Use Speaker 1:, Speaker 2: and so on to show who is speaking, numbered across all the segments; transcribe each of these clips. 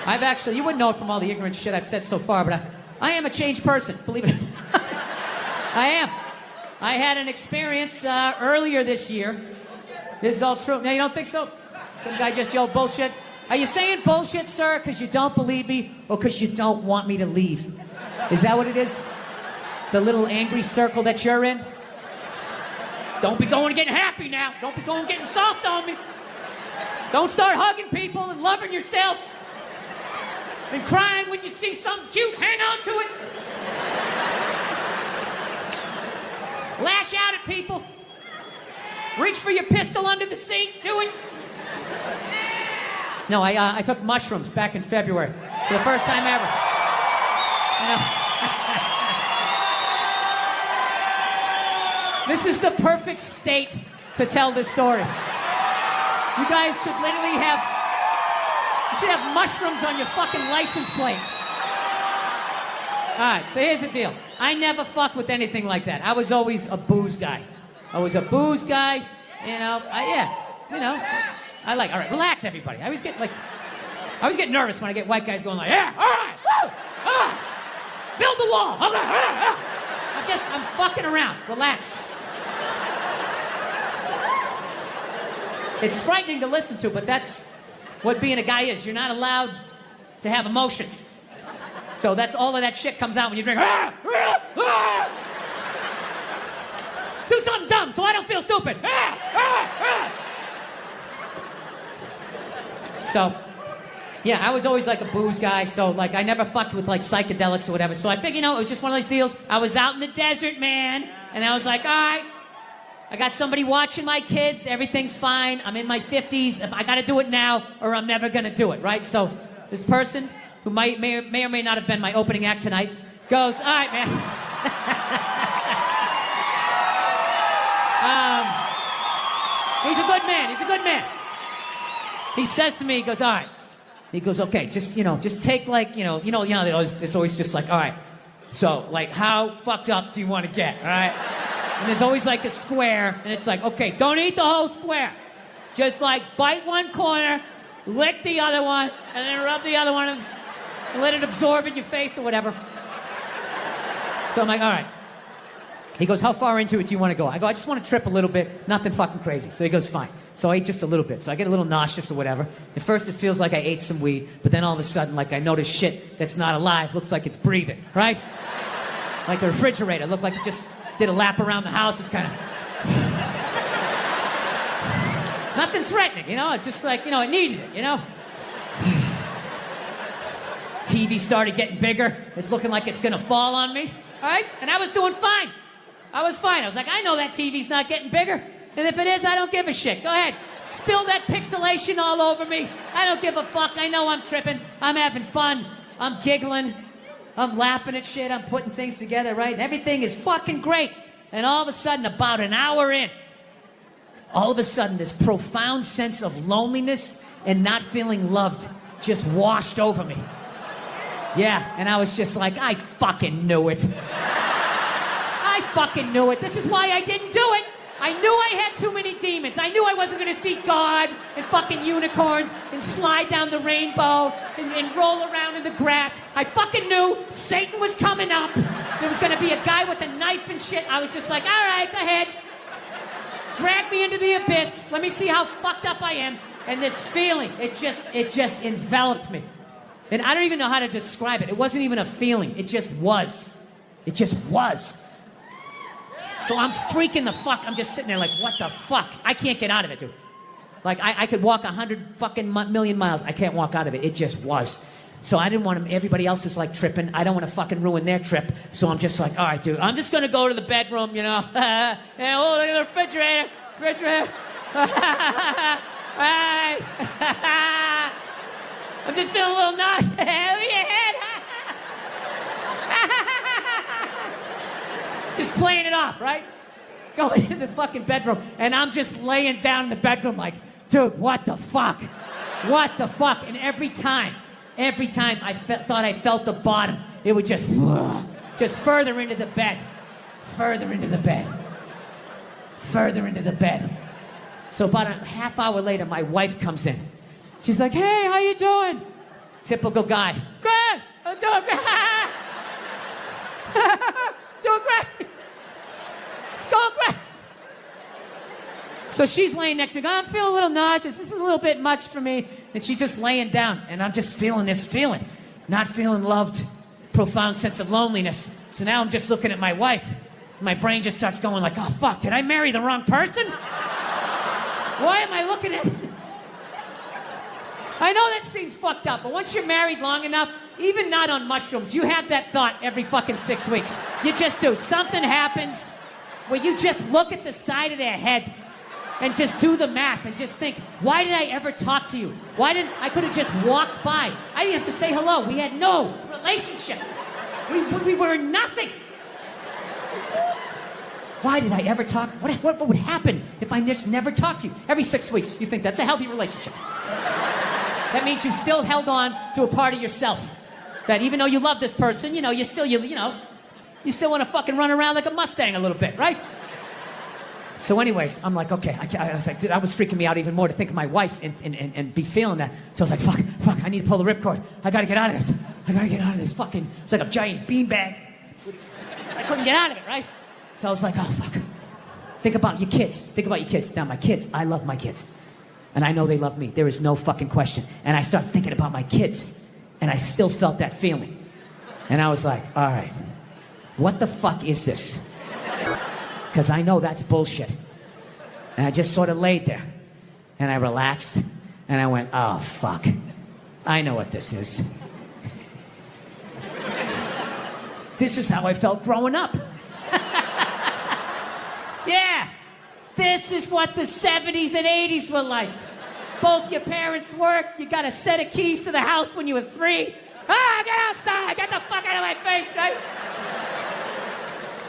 Speaker 1: I've actually, you wouldn't know it from all the ignorant shit I've said so far, but I am a changed person, believe it. I am. I had an experience earlier this year. This is all true. No, you don't think so? Some guy just yelled bullshit. Are you saying bullshit, sir, because you don't believe me or because you don't want me to leave? Is that what it is? The little angry circle that you're in? Don't be going and getting happy now. Don't be going and getting soft on me. Don't start hugging people and loving yourself and crying when you see something cute. Hang on to it. Lash out at people. Reach for your pistol under the seat. Do it. No, I took mushrooms back in February for the first time ever. This is the perfect state to tell this story. You guys should literally have, you should have mushrooms on your fucking license plate. All right, so here's the deal. I never fuck with anything like that. I was always a booze guy. I was a booze guy, you know. I like, all right, relax, everybody. I always get nervous when I get white guys going like, yeah, all right, woo, build the wall. Okay, I'm fucking around. Relax. It's frightening to listen to, but that's what being a guy is. You're not allowed to have emotions. So that's all of that shit comes out when you drink. Do something dumb so I don't feel stupid. So, yeah, I was always like a booze guy, so like I never fucked with like psychedelics or whatever. So I figured, it was just one of those deals. I was out in the desert, man, and I was like, all right, I got somebody watching my kids, everything's fine, I'm in my 50s, if I gotta do it now or I'm never gonna do it, right? So this person, who may or may not have been my opening act tonight, goes, all right, man. He's a good man. He says to me, he goes, all right. He goes, okay, just take like, it's always just like, all right, so like how fucked up do you want to get, all right? And there's always like a square, and it's like, okay, don't eat the whole square. Just like bite one corner, lick the other one, and then rub the other one and let it absorb in your face or whatever. So I'm like, all right. He goes, how far into it do you want to go? I go, I just want to trip a little bit, nothing fucking crazy. So he goes, fine. So I ate just a little bit. So I get a little nauseous or whatever. At first it feels like I ate some weed, but then all of a sudden, like I notice shit that's not alive, looks like it's breathing, right? Like the refrigerator, looked like it just did a lap around the house. It's kind of... nothing threatening, It's just like, it needed it, TV started getting bigger. It's looking like it's gonna fall on me, all right? And I was doing fine. I was like, I know that TV's not getting bigger. And if it is, I don't give a shit. Go ahead. Spill that pixelation all over me. I don't give a fuck. I know I'm tripping. I'm having fun. I'm giggling. I'm laughing at shit. I'm putting things together, right? And everything is fucking great. And all of a sudden, about an hour in, all of a sudden, this profound sense of loneliness and not feeling loved just washed over me. Yeah, and I was just like, I fucking knew it. I fucking knew it. This is why I didn't do it. I knew I had too many demons. I knew I wasn't going to see God and fucking unicorns and slide down the rainbow and roll around in the grass. I fucking knew Satan was coming up. There was going to be a guy with a knife and shit. I was just like, all right, go ahead. Drag me into the abyss. Let me see how fucked up I am. And this feeling, it just enveloped me. And I don't even know how to describe it. It wasn't even a feeling. It just was. It just was. So I'm freaking the fuck. I'm just sitting there like, what the fuck? I can't get out of it, dude. Like, I could walk 100 fucking million miles. I can't walk out of it. It just was. So I didn't want everybody else is like tripping. I don't want to fucking ruin their trip. So I'm just like, all right, dude, I'm just going to go to the bedroom, and look at the refrigerator. Right. I'm just feeling a little nauseous. Just playing it off, right? Going in the fucking bedroom, and I'm just laying down in the bedroom like, dude, what the fuck? What the fuck? And every time I thought I felt the bottom, it would just further into the bed. Further into the bed. Further into the bed. So about a half hour later, my wife comes in. She's like, hey, how you doing? Typical guy. Good. I'm doing great. Doing great. It's going great. So she's laying next to me. I'm feeling a little nauseous. This is a little bit much for me. And she's just laying down. And I'm just feeling this feeling. Not feeling loved. Profound sense of loneliness. So now I'm just looking at my wife. My brain just starts going like, oh, fuck, did I marry the wrong person? Why am I looking at... I know that seems fucked up, but once you're married long enough, even not on mushrooms, you have that thought every fucking 6 weeks. You just do. Something happens where you just look at the side of their head and just do the math and just think, why did I ever talk to you? I could have just walked by. I didn't have to say hello. We had no relationship. We were nothing. Why did I ever talk? What would happen if I just never talked to you? Every 6 weeks, you think that's a healthy relationship. That means you still held on to a part of yourself. That even though you love this person, you still want to fucking run around like a Mustang a little bit, right? So anyways, I'm like, okay. I was like, dude, that was freaking me out even more to think of my wife and be feeling that. So I was like, fuck, I need to pull the ripcord. I got to get out of this. I got to get out of this fucking... It's like a giant beanbag. I couldn't get out of it, right? So I was like, oh, fuck. Think about your kids. Now, my kids, I love my kids. And I know they love me. There is no fucking question. And I start thinking about my kids. And I still felt that feeling. And I was like, all right, what the fuck is this? Because I know that's bullshit. And I just sort of laid there. And I relaxed. And I went, oh, fuck. I know what this is. This is how I felt growing up. Yeah. This is what the 70s and 80s were like. Both your parents worked. You got a set of keys to the house when you were 3. Ah, get outside. Get the fuck out of my face, right?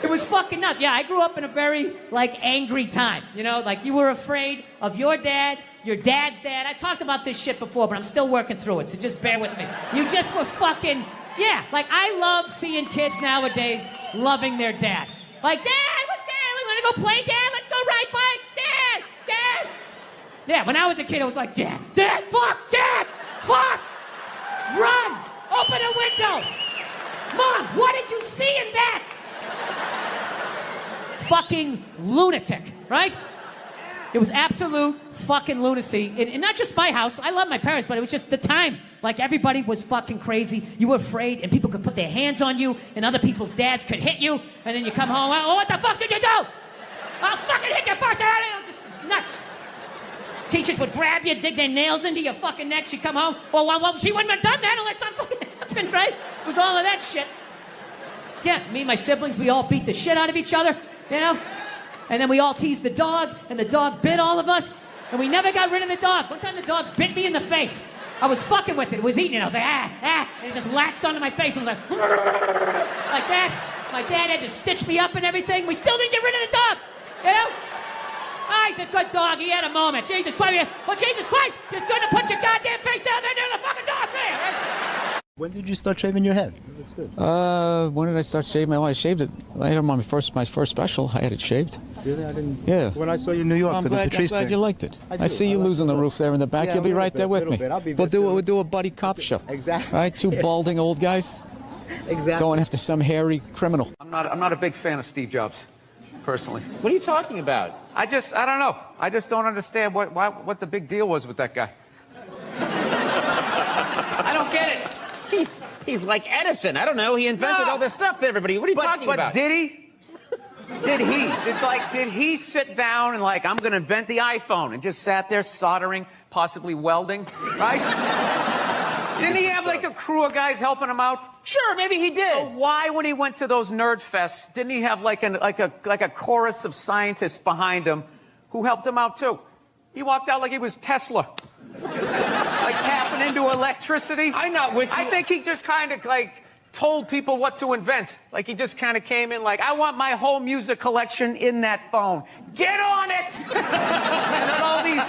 Speaker 1: It was fucking nuts. Yeah, I grew up in a very, angry time. You were afraid of your dad, your dad's dad. I talked about this shit before, but I'm still working through it, so just bear with me. You just were fucking... Yeah, I love seeing kids nowadays loving their dad. Like, Dad, what's Dad? We want to go play, Dad? Let's go ride bikes, Dad! Dad! Yeah, when I was a kid, I was like, Dad, fuck, run, open a window. Mom, what did you see in that? Fucking lunatic, right? It was absolute fucking lunacy. And not just my house. I love my parents, but it was just the time. Everybody was fucking crazy. You were afraid, and people could put their hands on you, and other people's dads could hit you, and then you come home, oh, what the fuck did you do? I'll fucking hit you first. Just nuts. Teachers would grab you, dig their nails into your fucking neck. She'd come home. Well, she wouldn't have done that unless something fucking happened, right? It was all of that shit. Yeah, me and my siblings, we all beat the shit out of each other, And then we all teased the dog, and the dog bit all of us, and we never got rid of the dog. One time the dog bit me in the face. I was fucking with it. It was eating it. I was like, and it just latched onto my face. I was like that. My dad had to stitch me up and everything. We still didn't get rid of the dog, he's a good dog. He had a moment. Jesus Christ. Well, Jesus Christ, you're starting to put your goddamn face down there near the fucking dog there. Right?
Speaker 2: When did you start shaving your head? It looks good.
Speaker 3: When did I start shaving? I shaved it. I had my first special. I had it shaved.
Speaker 2: Really? I didn't.
Speaker 3: Yeah.
Speaker 2: When I saw you in New York for the Patrice
Speaker 3: I'm glad
Speaker 2: thing.
Speaker 3: you liked it.
Speaker 2: I
Speaker 3: see you losing the roof there in the back.
Speaker 2: Yeah,
Speaker 3: You'll be right there with me.
Speaker 2: I'll be there
Speaker 3: We'll do a buddy cop show.
Speaker 2: Exactly.
Speaker 3: Right? Two balding old guys.
Speaker 2: Exactly.
Speaker 3: Going after some hairy criminal.
Speaker 4: I'm not a big fan of Steve Jobs, personally.
Speaker 5: What are you talking about?
Speaker 4: I don't know. I just don't understand what the big deal was with that guy. I don't get it.
Speaker 5: He's like Edison. I don't know. He invented all this stuff to everybody. What are you talking about?
Speaker 4: But did he? Did he sit down and I'm going to invent the iPhone and just sat there soldering, possibly welding, right? Didn't he have a crew of guys helping him out?
Speaker 5: Sure, maybe he did.
Speaker 4: So why, when he went to those nerd fests, didn't he have a chorus of scientists behind him who helped him out too? He walked out like he was Tesla. Tapping into electricity.
Speaker 5: I'm not with you.
Speaker 4: I think he just kind of told people what to invent. He just kind of came in I want my whole music collection in that phone. Get on it! And then all these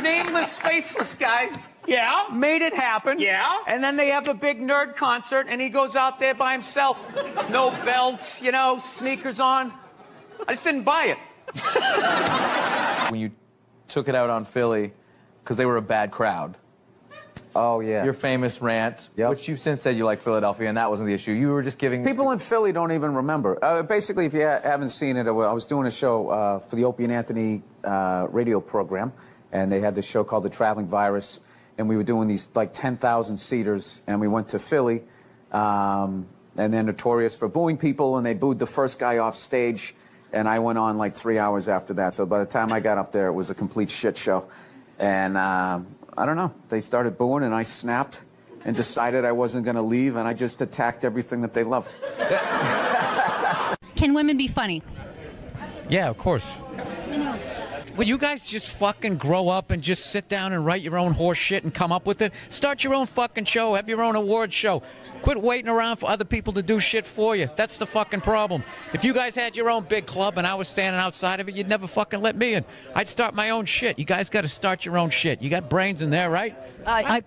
Speaker 4: nameless, faceless guys made it happen.
Speaker 5: Yeah.
Speaker 4: And then they have a big nerd concert, and he goes out there by himself. No belt, sneakers on. I just didn't buy it.
Speaker 6: When you took it out on Philly, because they were a bad crowd, Oh, yeah.
Speaker 7: Your famous rant,
Speaker 6: Yep.
Speaker 7: which you've since said you like Philadelphia, and that wasn't the issue. You were just giving...
Speaker 6: People in Philly don't even remember. Basically, if you haven't seen it, I was doing a show for the Opie and Anthony radio program, and they had this show called The Traveling Virus, and we were doing these like 10,000 seaters, and we went to Philly, and they're notorious for booing people, and they booed the first guy off stage, and I went on like 3 hours after that. So by the time I got up there, it was a complete shit show. And I don't know, they started booing, and I snapped and decided I wasn't going to leave, and I just attacked everything that they loved.
Speaker 8: Can women be funny?
Speaker 9: Yeah, of course. Will you guys just fucking grow up and just sit down and write your own horse shit and come up with it? Start your own fucking show. Have your own award show. Quit waiting around for other people to do shit for you. That's the fucking problem. If you guys had your own big club and I was standing outside of it, you'd never fucking let me in. I'd start my own shit. You guys got to start your own shit. You got brains in there, right?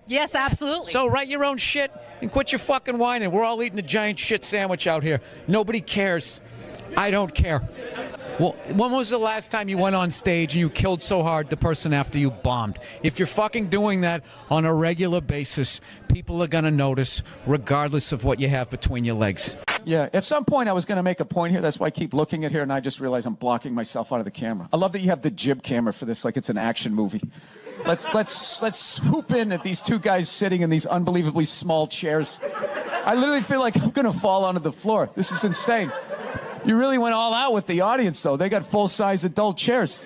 Speaker 8: Yes, absolutely.
Speaker 9: So write your own shit and quit your fucking whining. We're all eating a giant shit sandwich out here. Nobody cares. I don't care. Well, when was the last time you went on stage and you killed so hard the person after you bombed? If you're fucking doing that on a regular basis, people are going to notice regardless of what you have between your legs.
Speaker 3: Yeah, at some point I was going to make a point here. That's why I keep looking at here, and I just realized I'm blocking myself out of the camera. I love that you have the jib camera for this, like it's an action movie. Let's swoop in at these two guys sitting in these unbelievably small chairs. I literally feel like I'm going to fall onto the floor. This is insane. You really went all out with the audience, though. They got full-size adult chairs.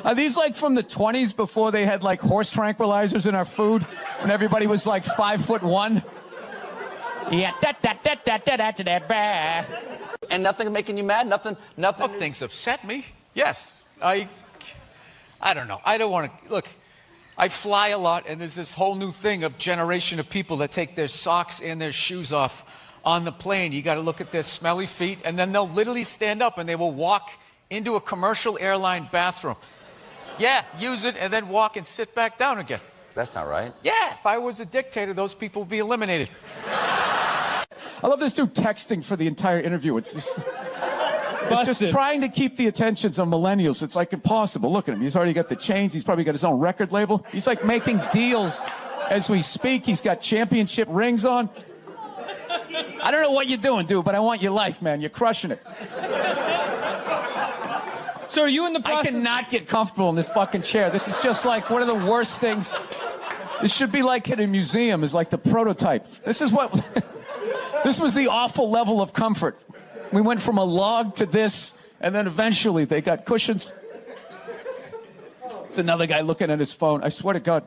Speaker 3: Are these like from the 20s before they had like horse tranquilizers in our food and everybody was like 5'1"? Yeah,
Speaker 5: And nothing making you mad? Nothing.
Speaker 9: Things upset me. Yes. I don't know. I don't want to... Look, I fly a lot, and there's this whole new thing of generation of people that take their socks and their shoes off on the plane. You got to look at their smelly feet, and then they'll literally stand up and they will walk into a commercial airline bathroom. Yeah, use it and then walk and sit back down again.
Speaker 5: That's not right.
Speaker 9: Yeah, if I was a dictator, those people would be eliminated.
Speaker 3: I love this dude texting for the entire interview. It's just trying to keep the attentions of millennials. It's like impossible. Look at him. He's already got the chains. He's probably got his own record label. He's like making deals as we speak. He's got championship rings on. I don't know what you're doing, dude, but I want your life, man. You're crushing it.
Speaker 10: So are you in the process?
Speaker 3: I cannot get comfortable in this fucking chair. This is just like one of the worst things. This should be like in a museum, is like the prototype. This is what... This was the awful level of comfort. We went from a log to this, and then eventually they got cushions. It's another guy looking at his phone. I swear to God.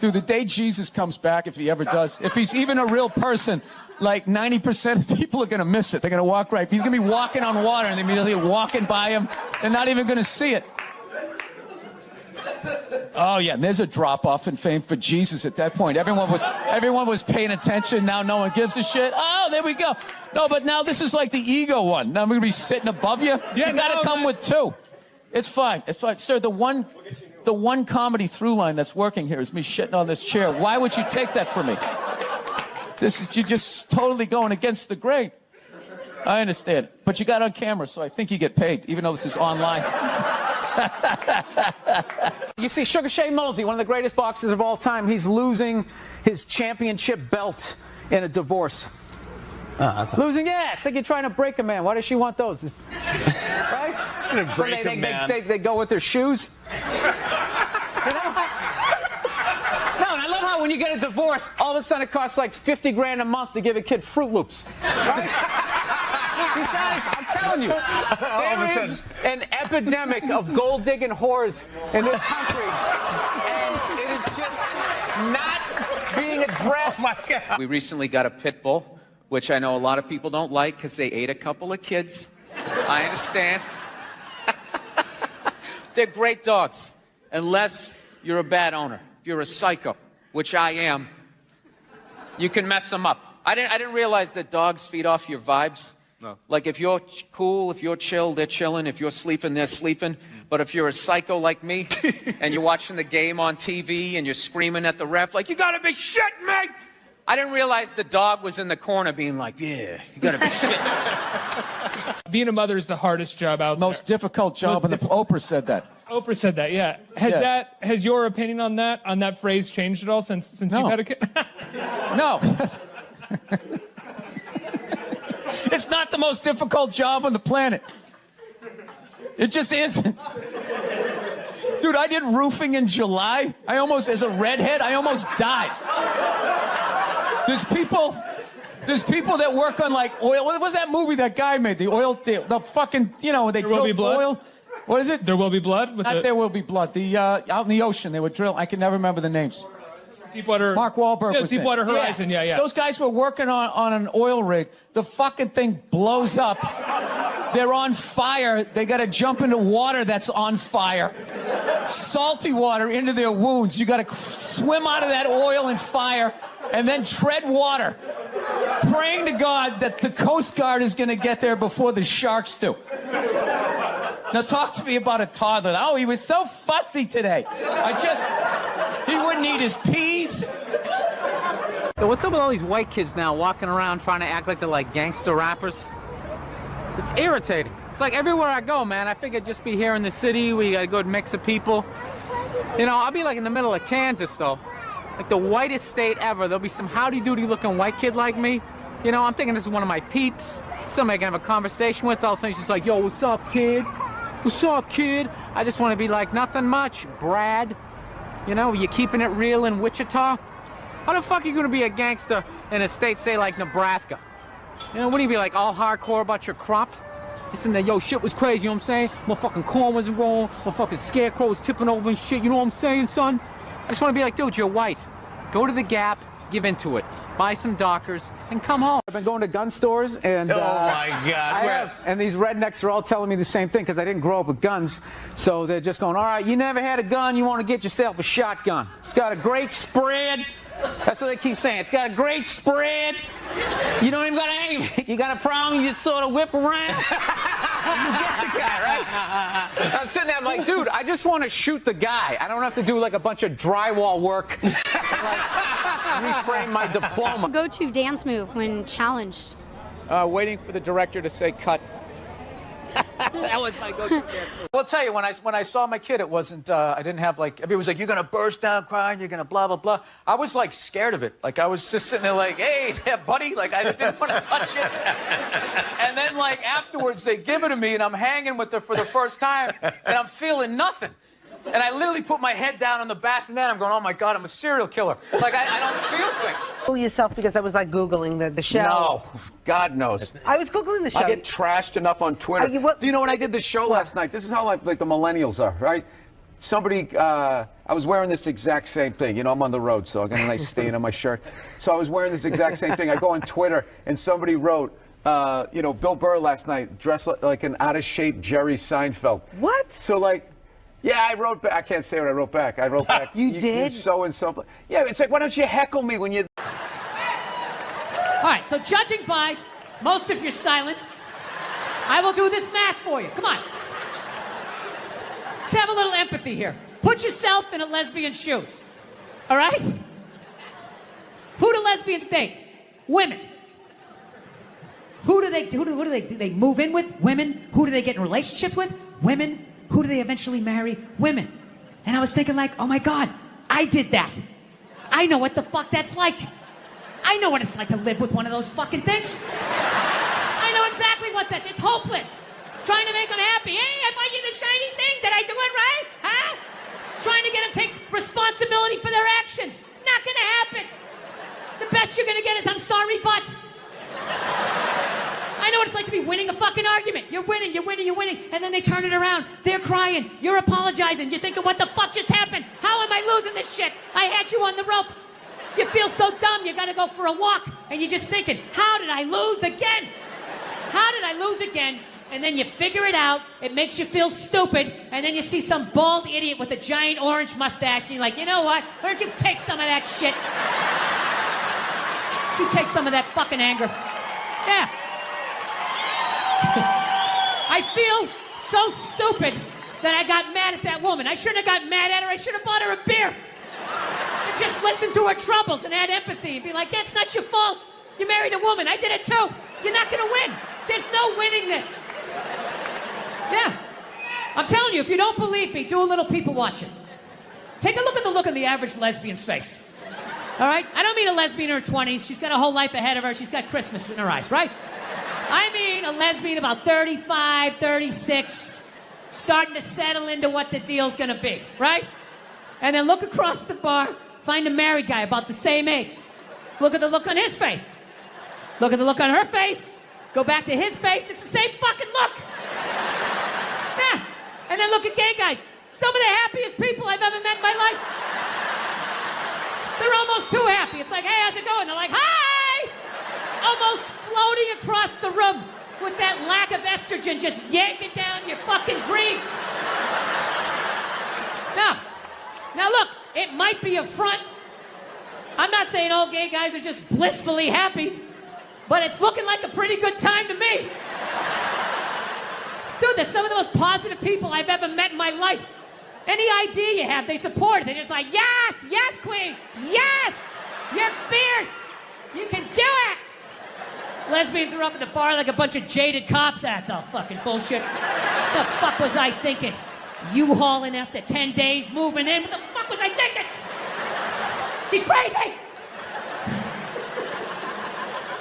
Speaker 3: Dude, the day Jesus comes back, if he ever does, if he's even a real person, like 90% of people are going to miss it. They're going to walk right. He's going to be walking on water, and they're immediately walking by him. They're not even going to see it. Oh, yeah, and there's a drop-off in fame for Jesus at that point. Everyone was paying attention. Now no one gives a shit. Oh, there we go. No, but now this is like the ego one. Now I'm going to be sitting above you. Yeah, you got to come with two. It's fine. It's fine. Sir, the one comedy through line that's working here is me shitting on this chair. Why would you take that from me? You're just totally going against the grain. I understand. But you got on camera, so I think you get paid, even though this is online.
Speaker 4: You see, Sugar Shane Mosley, one of the greatest boxers of all time, he's losing his championship belt in a divorce. Losing, yeah. It's like you're trying to break a man. Why does she want those? Right?
Speaker 5: Break a man.
Speaker 4: They go with their shoes. You know? No, and I love how when you get a divorce, all of a sudden it costs like 50 grand a month to give a kid Fruit Loops. Right? These guys, I'm telling you, there is an epidemic of gold-digging whores in this country, and it is just not being addressed.
Speaker 5: Oh my God. We recently got a pit bull, which I know a lot of people don't like because they ate a couple of kids. I understand. They're great dogs, unless you're a bad owner. If you're a psycho, which I am, you can mess them up. I didn't realize that dogs feed off your vibes. No. Like if you're cool, if you're chill, they're chilling. If you're sleeping, they're sleeping. But if you're a psycho like me and you're watching the game on TV and you're screaming at the ref like, you gotta be shitting me! I didn't realize the dog was in the corner being like, yeah, you gotta be shitting.
Speaker 10: Being a mother is the hardest job out there.
Speaker 3: Most difficult job, and Oprah said that.
Speaker 10: Oprah said that, yeah. Has your opinion on that phrase changed at all since you've had a kid?
Speaker 3: No. It's not the most difficult job on the planet. It just isn't. Dude, I did roofing in July. As a redhead, I almost died. There's people that work on like oil. What was that movie that guy made? The fucking, they drill oil. What is it?
Speaker 10: There Will Be Blood?
Speaker 3: There Will Be Blood. Out in the ocean, they would drill. I can never remember the names.
Speaker 10: Deepwater.
Speaker 3: Mark Wahlberg was
Speaker 10: Deepwater Horizon, yeah.
Speaker 3: Those guys were working on an oil rig. The fucking thing blows up. They're on fire. They got to jump into water that's on fire. Salty water into their wounds. You got to swim out of that oil and fire and then tread water, praying to God that the Coast Guard is going to get there before the sharks do. Now talk to me about a toddler. Oh, he was so fussy today. He wouldn't eat his peas.
Speaker 4: So what's up with all these white kids now walking around trying to act like they're like gangster rappers? It's irritating. It's like everywhere I go, man, I figure just be here in the city, we got a good mix of people. I'll be like in the middle of Kansas, though. Like the whitest state ever. There'll be some howdy-doody looking white kid like me. I'm thinking this is one of my peeps. Somebody I can have a conversation with. All of a sudden he's just like, yo, what's up, kid? What's up, kid? I just want to be like, nothing much, Brad. You keeping it real in Wichita? How the fuck are you going to be a gangster in a state, say, like Nebraska? Wouldn't you be like all hardcore about your crop? Just in there, yo, shit was crazy, you know what I'm saying? My fucking corn wasn't wrong, my fucking scarecrow was tipping over and shit, you know what I'm saying, son? I just want to be like, dude, you're white. Go to the Gap, give into it. Buy some Dockers, and come home. I've been going to gun stores, and
Speaker 6: Oh my God!
Speaker 4: and these rednecks are all telling me the same thing because I didn't grow up with guns. So they're just going, all right, you never had a gun, you want to get yourself a shotgun. It's got a great spread. That's what they keep saying. It's got a great spread. You don't even got to aim it. You got a problem, you just sort of whip around. You get the guy, right? I'm sitting there, I'm like, dude, I just want to shoot the guy. I don't have to do like a bunch of drywall work and like reframe my diploma.
Speaker 11: Go-to dance move when challenged?
Speaker 3: Waiting for the director to say cut.
Speaker 4: That was my go-to dance move.
Speaker 3: Well, I'll tell you, when I saw my kid, it wasn't, I didn't have like, everybody was like, you're going to burst down crying, you're going to blah, blah, blah. I was like scared of it. Like I was just sitting there like, hey, yeah, buddy, like I didn't want to touch it. And then like afterwards they give it to me and I'm hanging with her for the first time and I'm feeling nothing. And I literally put my head down on the bassinet. I'm going, oh my God, I'm a serial killer. Like I don't feel things.
Speaker 12: Fool yourself because I was like Googling the show.
Speaker 13: No, God knows.
Speaker 12: I was Googling the show.
Speaker 13: I get trashed enough on Twitter. Do you know when I did the show last night? This is how like the millennials are, right? Somebody, I was wearing this exact same thing. I'm on the road, so I got a nice stain on my shirt. So I was wearing this exact same thing. I go on Twitter, and somebody wrote, Bill Burr last night dressed like an out-of-shape Jerry Seinfeld.
Speaker 12: What?
Speaker 13: So like, yeah, I wrote back. I can't say what I wrote back. I wrote back.
Speaker 12: You did?
Speaker 13: So-and-so. Yeah, it's like, why don't you heckle me when you...
Speaker 1: All right, so judging by most of your silence, I will do this math for you. Come on. Let's have a little empathy here. Put yourself in a lesbian's shoes. All right? Who do lesbians date? Women. Who do they move in with? Women. Who do they get in relationships with? Women. Who do they eventually marry? Women. And I was thinking like, oh my God, I did that. I know what the fuck that's like. I know what it's like to live with one of those fucking things. I know exactly what that's. It's hopeless. Trying to make them happy. Hey, I buy you the shiny thing. Did I do it right? Huh? Trying to get them to take responsibility for their actions. Not gonna happen. The best you're gonna get is I'm sorry, but. I know what it's like to be winning a fucking argument. You're winning, and then they turn it around. They're crying. You're apologizing. You're thinking, what the fuck just happened? How am I losing this shit? I had you on the ropes. You feel so dumb, you gotta go for a walk, and you're just thinking, how did I lose again? How did I lose again? And then you figure it out, it makes you feel stupid, and then you see some bald idiot with a giant orange mustache, and you're like, you know what? Why don't you take some of that shit? You take some of that fucking anger. Yeah. I feel so stupid that I got mad at that woman. I shouldn't have got mad at her. I should have bought her a beer. And just listen to her troubles and had empathy and be like, yeah, it's not your fault. You married a woman. I did it too. You're not going to win. There's no winning this. Yeah. I'm telling you, if you don't believe me, do a little people watching. Take a look at the look on the average lesbian's face. All right? I don't mean a lesbian in her 20s. She's got a whole life ahead of her. She's got Christmas in her eyes, right? I mean a lesbian about 35, 36, starting to settle into what the deal's gonna be, right? And then look across the bar, find a married guy about the same age. Look at the look on his face. Look at the look on her face. Go back to his face. It's the same fucking look. Yeah. And then look at gay guys. Some of the happiest people I've ever met in my life. They're almost too happy. It's like, hey, how's it going? They're like, hi! Almost floating across the room with that lack of estrogen just yanking down your fucking dreams. Now look, it might be a front. I'm not saying all gay guys are just blissfully happy, but it's looking like a pretty good time to me. Dude, they're some of the most positive people I've ever met in my life. Any idea you have, they support it. They're just like, yes, yes, queen, yes, you're fierce, you can do it. Lesbians are up at the bar like a bunch of jaded cops. That's all fucking bullshit. What the fuck was I thinking? U-hauling after 10 days, moving in. What the fuck was I thinking? She's crazy.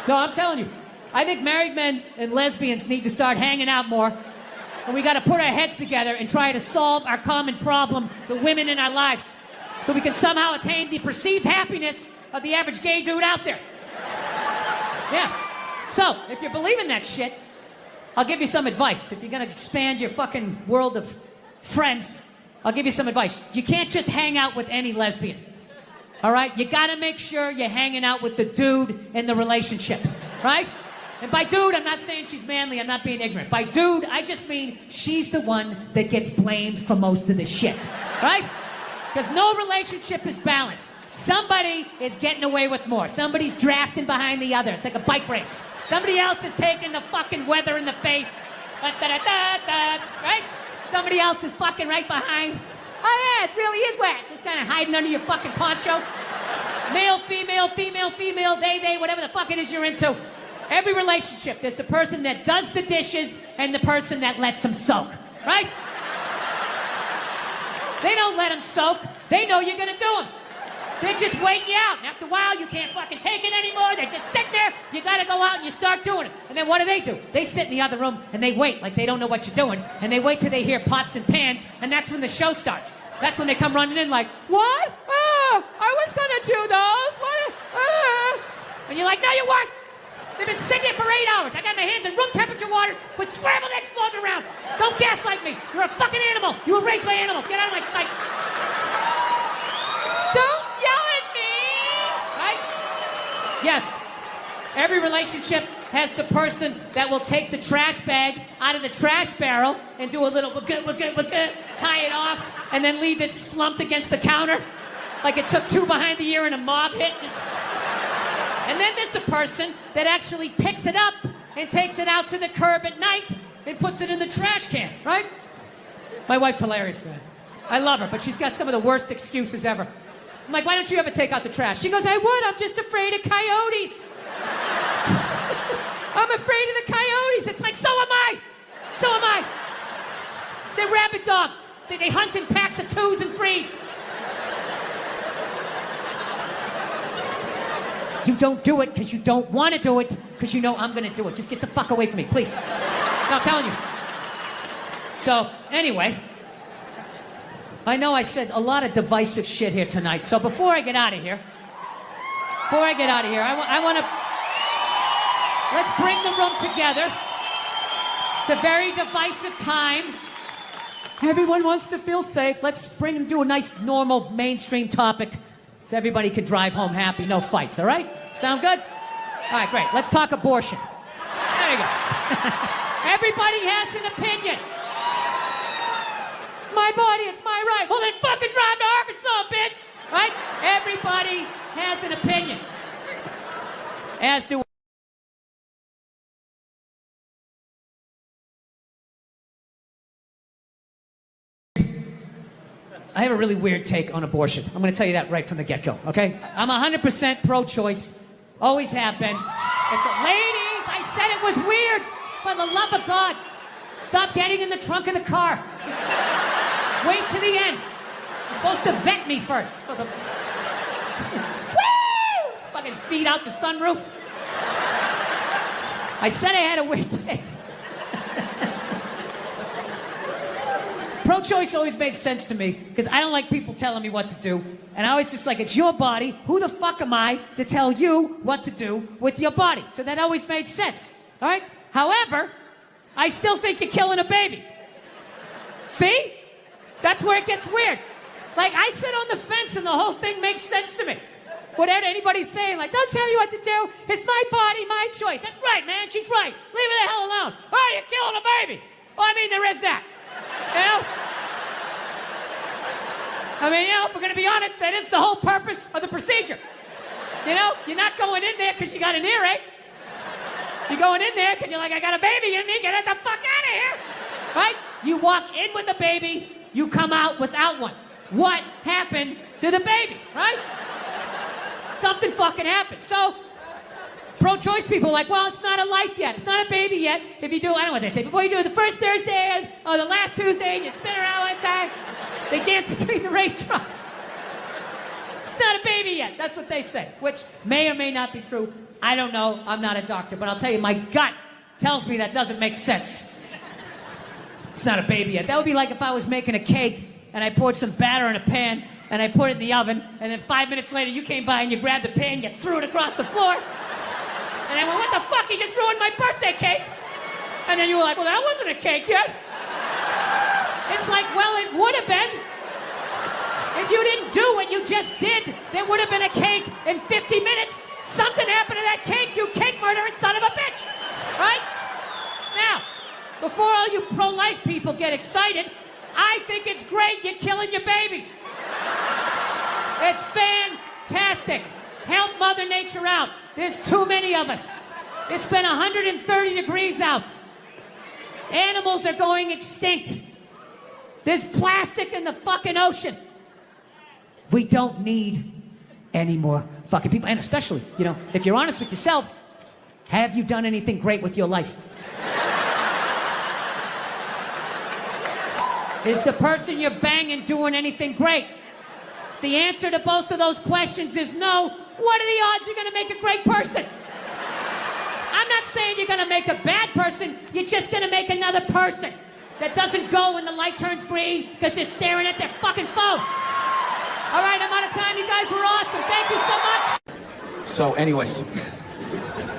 Speaker 1: No, I'm telling you. I think married men and lesbians need to start hanging out more. And we got to put our heads together and try to solve our common problem, the women in our lives, so we can somehow attain the perceived happiness of the average gay dude out there. Yeah. So, if you're believing that shit, I'll give you some advice. If you're going to expand your fucking world of friends, I'll give you some advice. You can't just hang out with any lesbian. All right? You got to make sure you're hanging out with the dude in the relationship. Right? And by dude, I'm not saying she's manly. I'm not being ignorant. By dude, I just mean she's the one that gets blamed for most of the shit. Right? Because no relationship is balanced. Somebody is getting away with more. Somebody's drafting behind the other. It's like a bike race. Somebody else is taking the fucking weather in the face. Right? Somebody else is fucking right behind. Oh yeah, it really is wet. Just kind of hiding under your fucking poncho. Male, female, female, female, they, whatever the fuck it is you're into. Every relationship, there's the person that does the dishes and the person that lets them soak, right? They don't let them soak. They know you're gonna do them. They're just waiting you out. And after a while, you can't fucking take it anymore. They just sit there. You gotta go out and you start doing it. And then what do? They sit in the other room and they wait like they don't know what you're doing. And they wait till they hear pots and pans. And that's when the show starts. That's when they come running in like, what? Oh, I was gonna do those. What? And you're like, no, you weren't. They've been sitting here for 8 hours. I got my hands in room temperature water with scrambled eggs floating around. Don't gaslight me. You're a fucking animal. You were raised by animals. Get out of my sight. Don't yell at me. Right? Yes. Every relationship has the person that will take the trash bag out of the trash barrel and do a little tie it off, and then leave it slumped against the counter like it took two behind the ear and a mob hit. And then there's the person that actually picks it up and takes it out to the curb at night and puts it in the trash can, right? My wife's hilarious, man. I love her, but she's got some of the worst excuses ever. I'm like, why don't you ever take out the trash? She goes, I would, I'm just afraid of coyotes. I'm afraid of the coyotes. It's like, so am I. So am I. They're rabid dogs. They hunt in packs of 2s and 3s. You don't do it because you don't want to do it because you know I'm going to do it. Just get the fuck away from me, please. No, I'm telling you. So, anyway, I know I said a lot of divisive shit here tonight. So before I get out of here, I want to... Let's bring the room together. It's a very divisive time. Everyone wants to feel safe. Let's bring and do a nice, normal, mainstream topic so everybody can drive home happy. No fights, all right? Sound good? All right, great. Let's talk abortion. There you go. Everybody has an opinion. It's my body, it's my right. Well, then fucking drive to Arkansas, bitch. Right? Everybody has an opinion. As do I have a really weird take on abortion. I'm going to tell you that right from the get-go, okay? I'm 100% pro-choice. Always have been. Ladies, I said it was weird. For the love of God. Stop getting in the trunk of the car. Wait to the end. You're supposed to vet me first. Woo! Fucking feet out the sunroof. I said I had a weird day. Pro-choice always made sense to me because I don't like people telling me what to do. And I always just like, it's your body. Who the fuck am I to tell you what to do with your body? So that always made sense. All right? However, I still think you're killing a baby. See? That's where it gets weird. Like, I sit on the fence and the whole thing makes sense to me. Whatever anybody's saying, like, don't tell me what to do. It's my body, my choice. That's right, man. She's right. Leave her the hell alone. Oh, you're killing a baby. Well, I mean, there is that. You know? I mean, you know, if we're going to be honest, that is the whole purpose of the procedure. You know, you're not going in there because you got an earache. You're going in there because you're like, I got a baby in me, get it the fuck out of here. Right? You walk in with a baby, you come out without one. What happened to the baby, right? Something fucking happened. So, pro-choice people are like, well, it's not a life yet. It's not a baby yet. If you do, I don't know what they say. Before you do it the first Thursday or the last Tuesday and you spin around one time, they dance between the raindrops. It's not a baby yet. That's what they say, which may or may not be true. I don't know. I'm not a doctor, but I'll tell you, my gut tells me that doesn't make sense. It's not a baby yet. That would be like if I was making a cake and I poured some batter in a pan and I put it in the oven, and then 5 minutes later you came by and you grabbed the pan, you threw it across the floor, and I went, what the fuck? You just ruined my birthday cake. And then you were like, well, that wasn't a cake yet. It's like, well, it would have been. If you didn't do what you just did, there would have been a cake in 50 minutes. Something happened to that cake, you cake murdering son of a bitch. Right? Now, before all you pro-life people get excited, I think it's great you're killing your babies. It's fantastic. Help Mother Nature out. There's too many of us. It's been 130 degrees out. Animals are going extinct. There's plastic in the fucking ocean. We don't need any more fucking people. And especially, you know, if you're honest with yourself, have you done anything great with your life? Is the person you're banging doing anything great? The answer to both of those questions is no. What are the odds you're going to make a great person? I'm not saying you're going to make a bad person. You're just going to make another person that doesn't go when the light turns green because they're staring at their fucking phone. All right, I'm out of time. You guys were awesome. Thank you so much.
Speaker 3: So, anyways,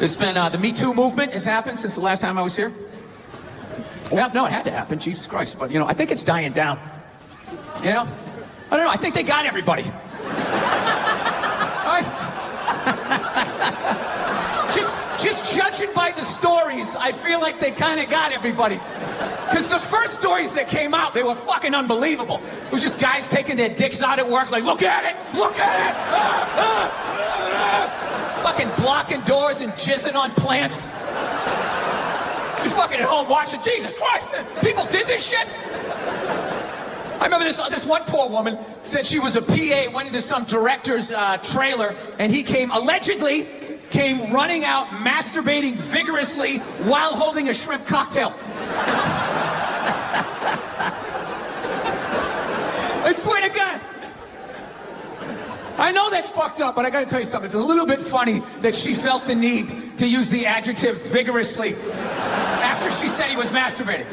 Speaker 3: it's been the Me Too movement has happened since the last time I was here. Well, no, it had to happen. Jesus Christ. But, you know, I think it's dying down. You know? I don't know. I think they got everybody. All right? Just judging by the stories, I feel like they kind of got everybody. Because the first stories that came out, they were fucking unbelievable. It was just guys taking their dicks out at work, like, look at it! Look at it! Fucking blocking doors and jizzing on plants. You're fucking at home watching, Jesus Christ! People did this shit? I remember this one poor woman said she was a PA, went into some director's trailer, and he allegedly came running out, masturbating vigorously while holding a shrimp cocktail. I swear to God. I know that's fucked up, but I gotta tell you something. It's a little bit funny that she felt the need to use the adjective vigorously after she said he was masturbating.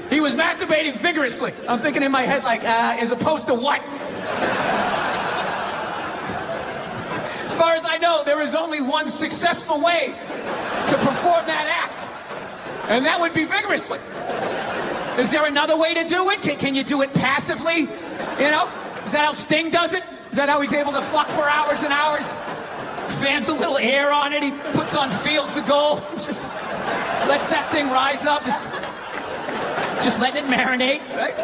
Speaker 3: He was masturbating vigorously. I'm thinking in my head, like, as opposed to what? As far as I know, there is only one successful way to perform that act, and that would be vigorously. Is there another way to do it? Can you do it passively? You know? Is that how Sting does it? Is that how he's able to fuck for hours and hours? Fans a little air on it, he puts on Fields of Gold, just lets that thing rise up, just letting it marinate, right?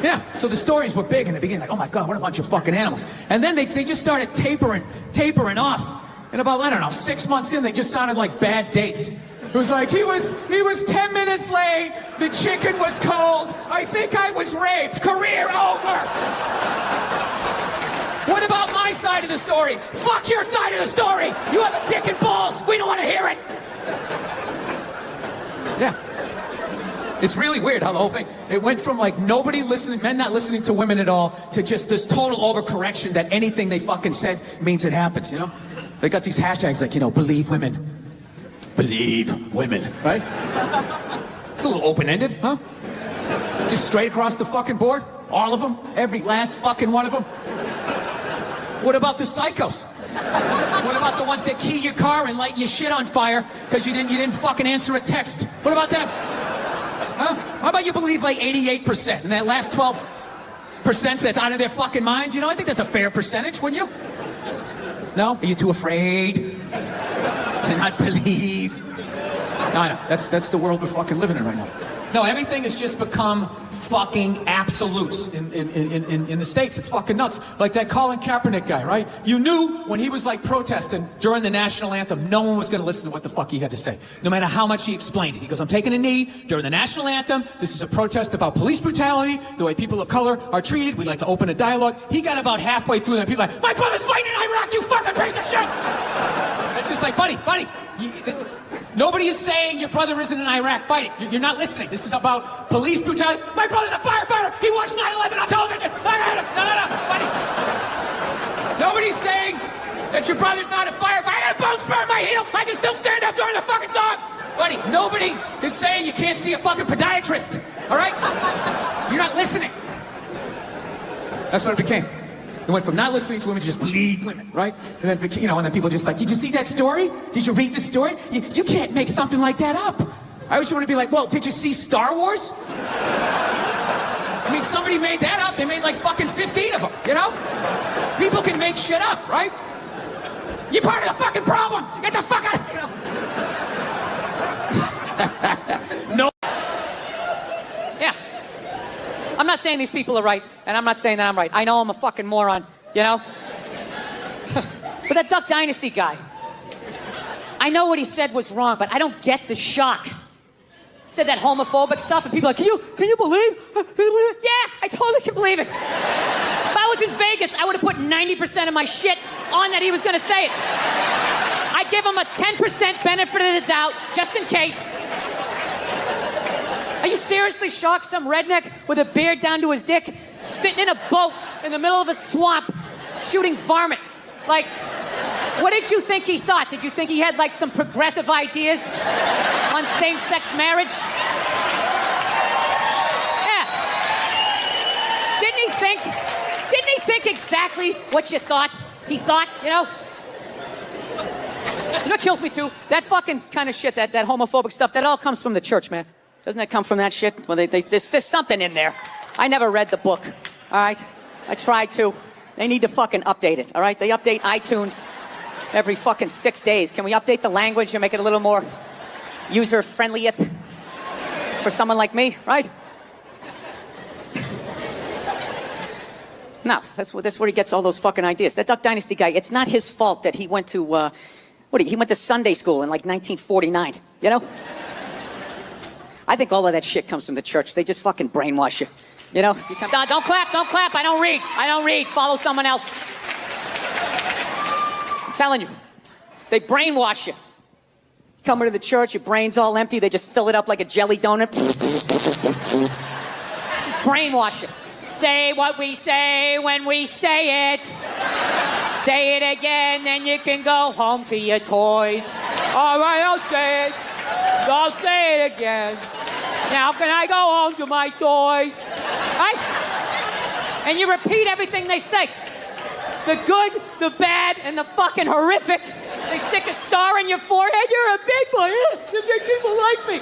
Speaker 3: Yeah, so the stories were big in the beginning, like, oh my God, what a bunch of fucking animals. And then they just started tapering off. And about, I don't know, 6 months in, they just sounded like bad dates. It was like, he was 10 minutes late, the chicken was cold, I think I was raped, career over. What about my side of the story? Fuck your side of the story. You have a dick and balls, we don't want to hear it. It's really weird how the whole thing, it went from like nobody listening, men not listening to women at all, to just this total overcorrection that anything they fucking said means it happens, you know? They got these hashtags like, you know, believe women. Believe women, right? It's a little open-ended, huh? Just straight across the fucking board? All of them? Every last fucking one of them? What about the psychos? What about the ones that key your car and light your shit on fire because you didn't fucking answer a text? What about them? Huh? How about you believe like 88% and that last 12% that's out of their fucking minds? You know, I think that's a fair percentage, wouldn't you? No? Are you too afraid to not believe? No, I know. That's the world we're fucking living in right now. No, everything has just become fucking absolutes in the States. It's fucking nuts. Like that Colin Kaepernick guy, right? You knew when he was like protesting during the national anthem, no one was going to listen to what the fuck he had to say. No matter how much he explained it. He goes, I'm taking a knee during the national anthem. This is a protest about police brutality, the way people of color are treated. We'd like to open a dialogue. He got about halfway through and people are like, my brother's fighting in Iraq, you fucking piece of shit! It's just like, buddy, nobody is saying your brother isn't in Iraq fighting. You're not listening. This is about police brutality. My brother's a firefighter. He watched 9/11 on television. No, buddy. Nobody's saying that your brother's not a firefighter. I got a bone spur in my heel. I can still stand up during the fucking song. Buddy, nobody is saying you can't see a fucking podiatrist. All right? You're not listening. That's what it became. It went from not listening to women to just believe women, right? And then, you know, and then people just like, did you see that story? Did you read the story? You can't make something like that up. I always want to be like, well, did you see Star Wars? I mean, somebody made that up. They made like fucking 15 of them, you know? People can make shit up, right? You're part of the fucking problem. Get the fuck out of here. No.
Speaker 1: Yeah. I'm not saying these people are right, and I'm not saying that I'm right. I know I'm a fucking moron, you know? But that Duck Dynasty guy, I know what he said was wrong, but I don't get the shock. He said that homophobic stuff, and people are like, can you believe? Yeah, I totally can believe it. If I was in Vegas, I would have put 90% of my shit on that he was going to say it. I'd give him a 10% benefit of the doubt, just in case. Are you seriously shocked some redneck with a beard down to his dick sitting in a boat in the middle of a swamp shooting varmints? Like, what did you think he thought? Did you think he had like some progressive ideas on same-sex marriage? Yeah. Didn't he think exactly what you thought? He thought, you know? You know what kills me too? That fucking kind of shit, that homophobic stuff, that all comes from the church, man. Doesn't that come from that shit? Well, there's something in there. I never read the book, all right? I tried to. They need to fucking update it, all right? They update iTunes every fucking 6 days. Can we update the language and make it a little more user-friendly for someone like me, right? No, that's where he gets all those fucking ideas. That Duck Dynasty guy, it's not his fault that he went to, he went to Sunday school in like 1949, you know? I think all of that shit comes from the church. They just fucking brainwash you. You know? Don't clap. I don't read. Follow someone else. I'm telling you. They brainwash you. Come into the church, your brain's all empty. They just fill it up like a jelly donut. Just brainwash you. Say what we say when we say it. Say it again, then you can go home to your toys. All right, I'll say it. I'll say it again. Now can I go home to my toys? Right? And you repeat everything they say. The good, the bad, and the fucking horrific. They stick a star in your forehead. You're a big boy. The big people like me.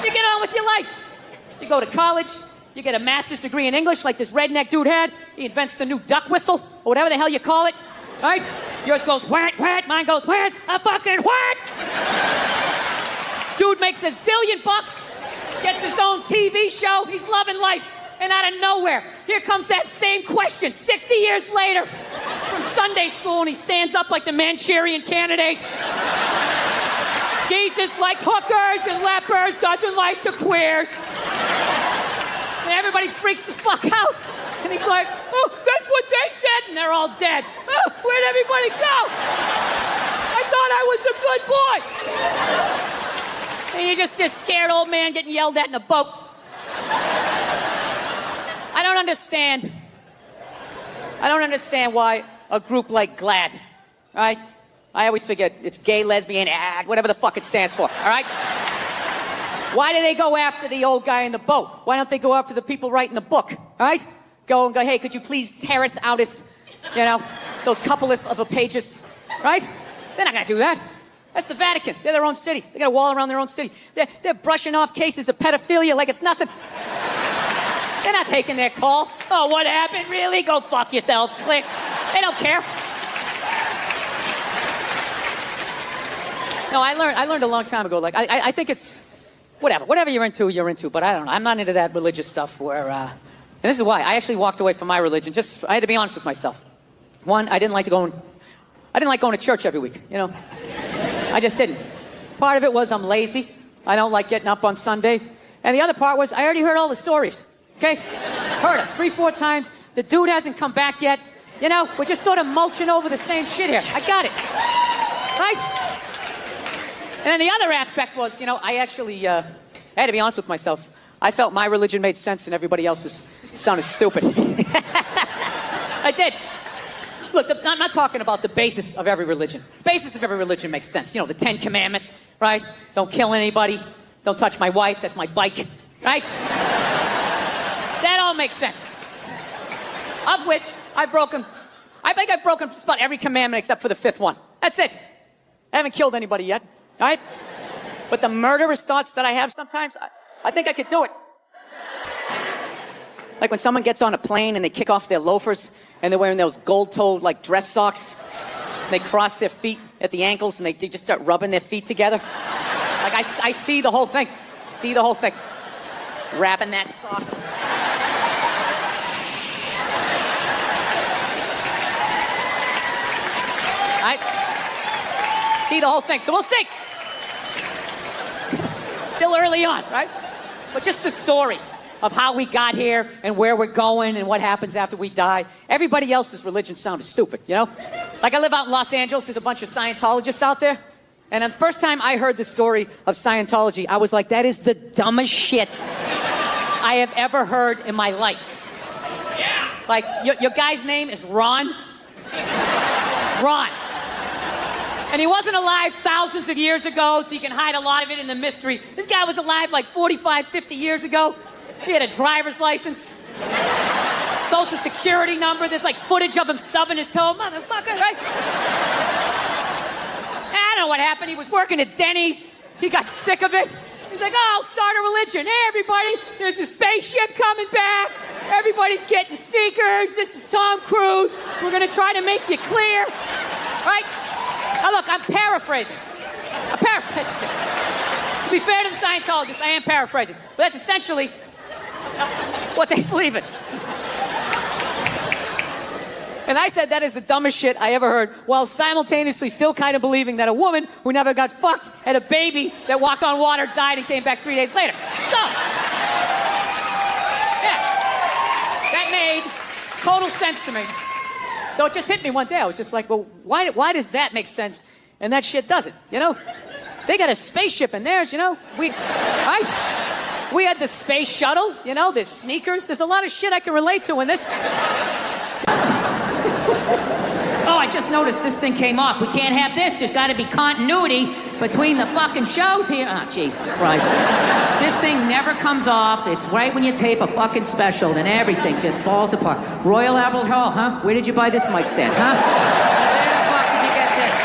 Speaker 1: You get on with your life. You go to college. You get a master's degree in English like this redneck dude had. He invents the new duck whistle, or whatever the hell you call it. Right? Yours goes whack, whack. Mine goes whack, a fucking whack. Dude makes $1 zillion, gets his own TV show, he's loving life, and out of nowhere, here comes that same question 60 years later from Sunday school, and he stands up like the Manchurian Candidate. Jesus likes hookers and lepers, doesn't like the queers. And everybody freaks the fuck out. And he's like, oh, that's what they said, and they're all dead. Oh, where'd everybody go? I thought I was a good boy. And you're just this scared old man getting yelled at in a boat. I don't understand why a group like GLAAD, all right? I always forget, it's gay, lesbian, whatever the fuck it stands for, all right? Why do they go after the old guy in the boat? Why don't they go after the people writing the book, all right? Go, hey, could you please teareth outeth, those couple of pages, right? They're not gonna do that. That's the Vatican. They're their own city. They got a wall around their own city. They're brushing off cases of pedophilia like it's nothing. They're not taking their call. Oh, what happened? Really? Go fuck yourself. Click. They don't care. No, I learned a long time ago. Like, I think it's whatever you're into. But I don't know. I'm not into that religious stuff where. And this is why I actually walked away from my religion. I had to be honest with myself. One, I didn't like going to church every week. I just didn't. Part of it was I'm lazy. I don't like getting up on Sundays. And the other part was I already heard all the stories. Okay? Heard it 3-4 times. The dude hasn't come back yet. We're just sort of mulching over the same shit here. I got it. Right? And then the other aspect was, I actually I had to be honest with myself. I felt my religion made sense and everybody else's sounded stupid. I did. Look, I'm not talking about the basis of every religion. The basis of every religion makes sense. The 10 Commandments, right? Don't kill anybody. Don't touch my wife. That's my bike, right? That all makes sense. Of which I think I've broken just about every commandment except for the 5th one. That's it. I haven't killed anybody yet, all right? But the murderous thoughts that I have sometimes, I think I could do it. Like when someone gets on a plane and they kick off their loafers and they're wearing those gold-toed, dress socks. They cross their feet at the ankles and they just start rubbing their feet together. Like, I see the whole thing. Wrapping that sock. Right? See the whole thing. So we'll see. Still early on, right? But just the stories of how we got here and where we're going and what happens after we die. Everybody else's religion sounded stupid, Like I live out in Los Angeles. There's a bunch of Scientologists out there. And the first time I heard the story of Scientology, I was like, that is the dumbest shit I have ever heard in my life. Yeah. Like, your guy's name is Ron. Ron. And he wasn't alive thousands of years ago, so you can hide a lot of it in the mystery. This guy was alive like 45, 50 years ago. He had a driver's license, social security number. There's footage of him stubbing his toe. Motherfucker, right? I don't know what happened. He was working at Denny's. He got sick of it. He's like, I'll start a religion. Hey, everybody, there's a spaceship coming back. Everybody's getting sneakers. This is Tom Cruise. We're going to try to make you clear. Right? Now, look, I'm paraphrasing. To be fair to the Scientologists, I am paraphrasing. But that's essentially what they believe in. And I said that is the dumbest shit I ever heard, while simultaneously still kind of believing that a woman who never got fucked had a baby that walked on water, died, and came back 3 days later. So, yeah, that made total sense to me. So it just hit me one day. I was just like, well, why does that make sense and that shit doesn't, They got a spaceship in theirs, right? We had the space shuttle, there's sneakers. There's a lot of shit I can relate to in this. Oh, I just noticed this thing came off. We can't have this. There's got to be continuity between the fucking shows here. Oh, Jesus Christ. This thing never comes off. It's right when you tape a fucking special, then everything just falls apart. Royal Albert Hall, huh? Where did you buy this mic stand, huh? Where the fuck did you get this?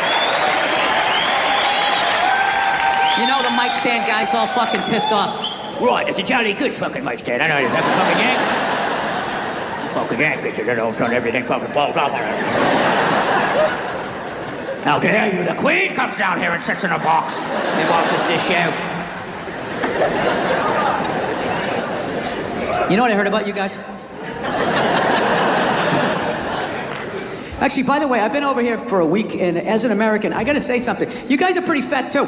Speaker 1: The mic stand guy's all fucking pissed off. Right, it's a jolly good fucking mic stand. I know you're fucking yank. Fucking yank, bitch, son, everything fucking falls off. How dare you? The Queen comes down here and sits in a box and watches this show. You know what I heard about you guys? Actually, by the way, I've been over here for a week, and as an American, I gotta say something. You guys are pretty fat, too.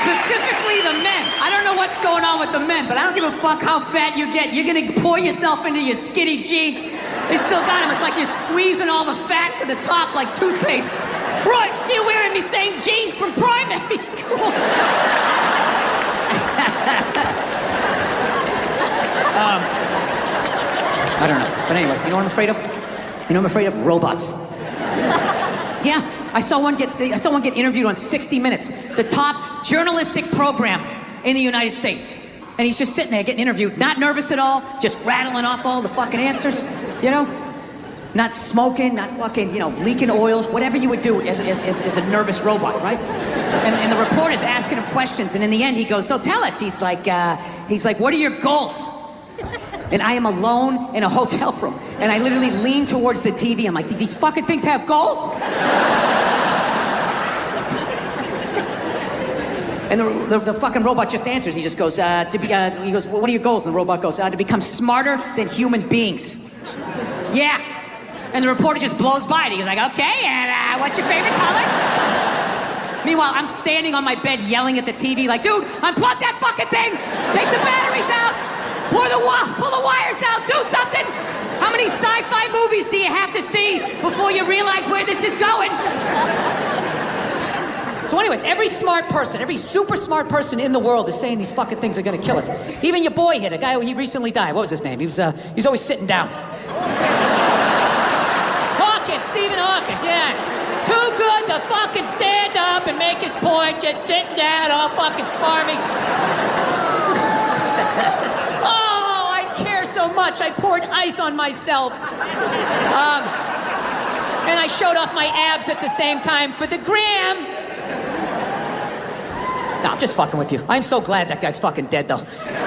Speaker 1: Specifically the men. I don't know what's going on with the men, but I don't give a fuck how fat you get. You're gonna pour yourself into your skinny jeans They still got him. It's like you're squeezing all the fat to the top like toothpaste. Right, still wearing me same jeans from primary school. I don't know. But anyways, you know what I'm afraid of? You know what I'm afraid of? Robots. Yeah, I saw one get interviewed on 60 Minutes, the top journalistic program in the United States. And he's just sitting there getting interviewed, not nervous at all, just rattling off all the fucking answers, you know? Not smoking, not fucking, leaking oil, whatever you would do as a nervous robot, right? And the reporter's asking him questions, and in the end he goes, so tell us, he's like, what are your goals? And I am alone in a hotel room, and I literally lean towards the TV. I'm like, do these fucking things have goals? And the fucking robot just answers. He just goes, he goes, what are your goals? And the robot goes, to become smarter than human beings. Yeah. And the reporter just blows by it. He's like, okay, and what's your favorite color? Meanwhile, I'm standing on my bed yelling at the TV like, dude, unplug that fucking thing! Take the batteries out! Pull the wires out! Do something! How many sci-fi movies do you have to see before you realize where this is going? So anyways, every smart person, every super smart person in the world is saying these fucking things are gonna kill us. Even your boy here, the guy, he recently died. What was his name? He was always sitting down. Stephen Hawkins, yeah. Too good to fucking stand up and make his point, just sitting down all fucking smarmy. Oh, I care so much. I poured ice on myself. And I showed off my abs at the same time for the gram. No, I'm just fucking with you. I'm so glad that guy's fucking dead, though.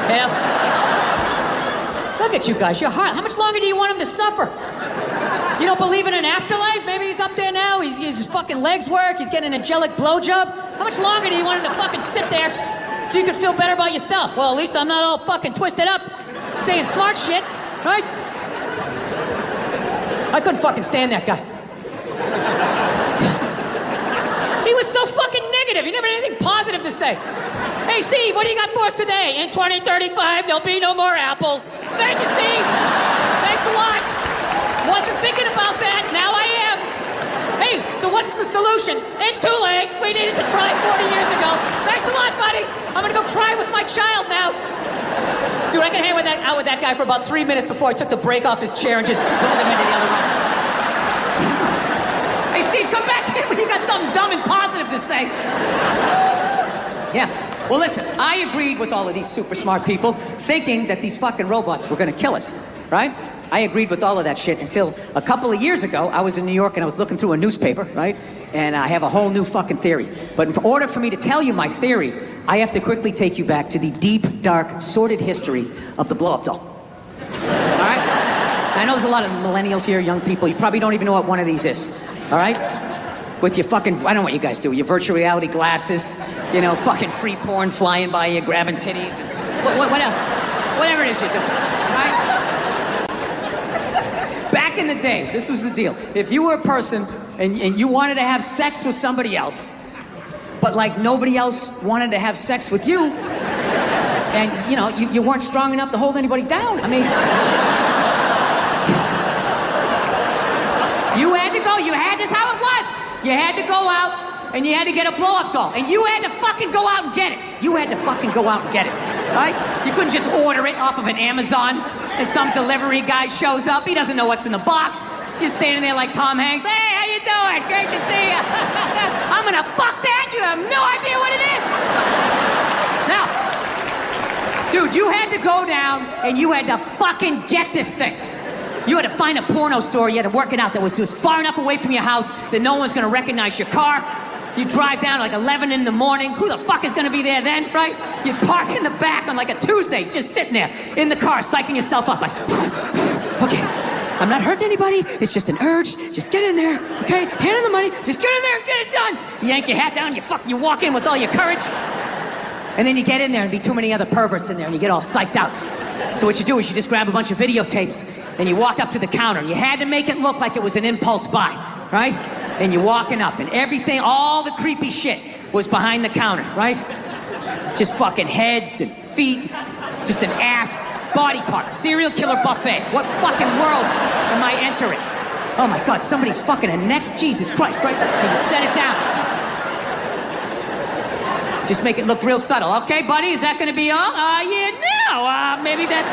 Speaker 1: Yeah. Look at you guys, you're hard. How much longer do you want him to suffer? You don't believe in an afterlife? Maybe he's up there now, his fucking legs work, he's getting an angelic blowjob. How much longer do you want him to fucking sit there so you can feel better about yourself? Well, at least I'm not all fucking twisted up saying smart shit, right? I couldn't fucking stand that guy. He was so fucking negative, he never had anything positive to say. Hey, Steve, what do you got for us today? In 2035, there'll be no more apples. Thank you, Steve. Thanks a lot. Wasn't thinking about that, now I am. Hey, so what's the solution? It's too late, we needed to try 40 years ago. Thanks a lot, buddy. I'm gonna go cry with my child now. Dude, I can hang out with that guy for about 3 minutes before I took the brake off his chair and just shoved him into the other room. Hey, Steve, come back here when you got something dumb and positive to say. Yeah, well listen, I agreed with all of these super smart people thinking that these fucking robots were gonna kill us, right? I agreed with all of that shit until a couple of years ago, I was in New York and I was looking through a newspaper, right? And I have a whole new fucking theory. But in order for me to tell you my theory, I have to quickly take you back to the deep, dark, sordid history of the blow-up doll. All right? I know there's a lot of millennials here, young people. You probably don't even know what one of these is. All right? With your fucking, I don't know what you guys do, your virtual reality glasses, fucking free porn flying by you, grabbing titties, whatever it is you do, all right? Back in the day, this was the deal. If you were a person and you wanted to have sex with somebody else, but like nobody else wanted to have sex with you, and you weren't strong enough to hold anybody down. I mean, you had to go, this is how it was. You had to go out and you had to get a blow-up doll. And you had to fucking go out and get it. You had to fucking go out and get it, right? You couldn't just order it off of an Amazon and some delivery guy shows up. He doesn't know what's in the box. You're standing there like Tom Hanks. Hey, how you doing? Great to see you. I'm gonna fuck that. You have no idea what it is. Now, dude, you had to go down and you had to fucking get this thing. You had to find a porno store, you had to work it out that was far enough away from your house that no one's gonna recognize your car. You drive down like 11 in the morning. Who the fuck is gonna be there then, right? You park in the back on like a Tuesday, just sitting there in the car, psyching yourself up like, okay, I'm not hurting anybody, it's just an urge, just get in there, okay? Hand in the money, just get in there and get it done. You yank your hat down, you walk in with all your courage. And then you get in there and be too many other perverts in there and you get all psyched out. So what you do is you just grab a bunch of videotapes and you walk up to the counter and you had to make it look like it was an impulse buy, right? And you're walking up and everything, all the creepy shit was behind the counter, right? Just fucking heads and feet, just an ass, body parts, serial killer buffet. What fucking world am I entering? Oh my God, somebody's fucking a neck? Jesus Christ, right? And you set it down. Just make it look real subtle. Okay, buddy, is that gonna be all? Yeah, no. Maybe that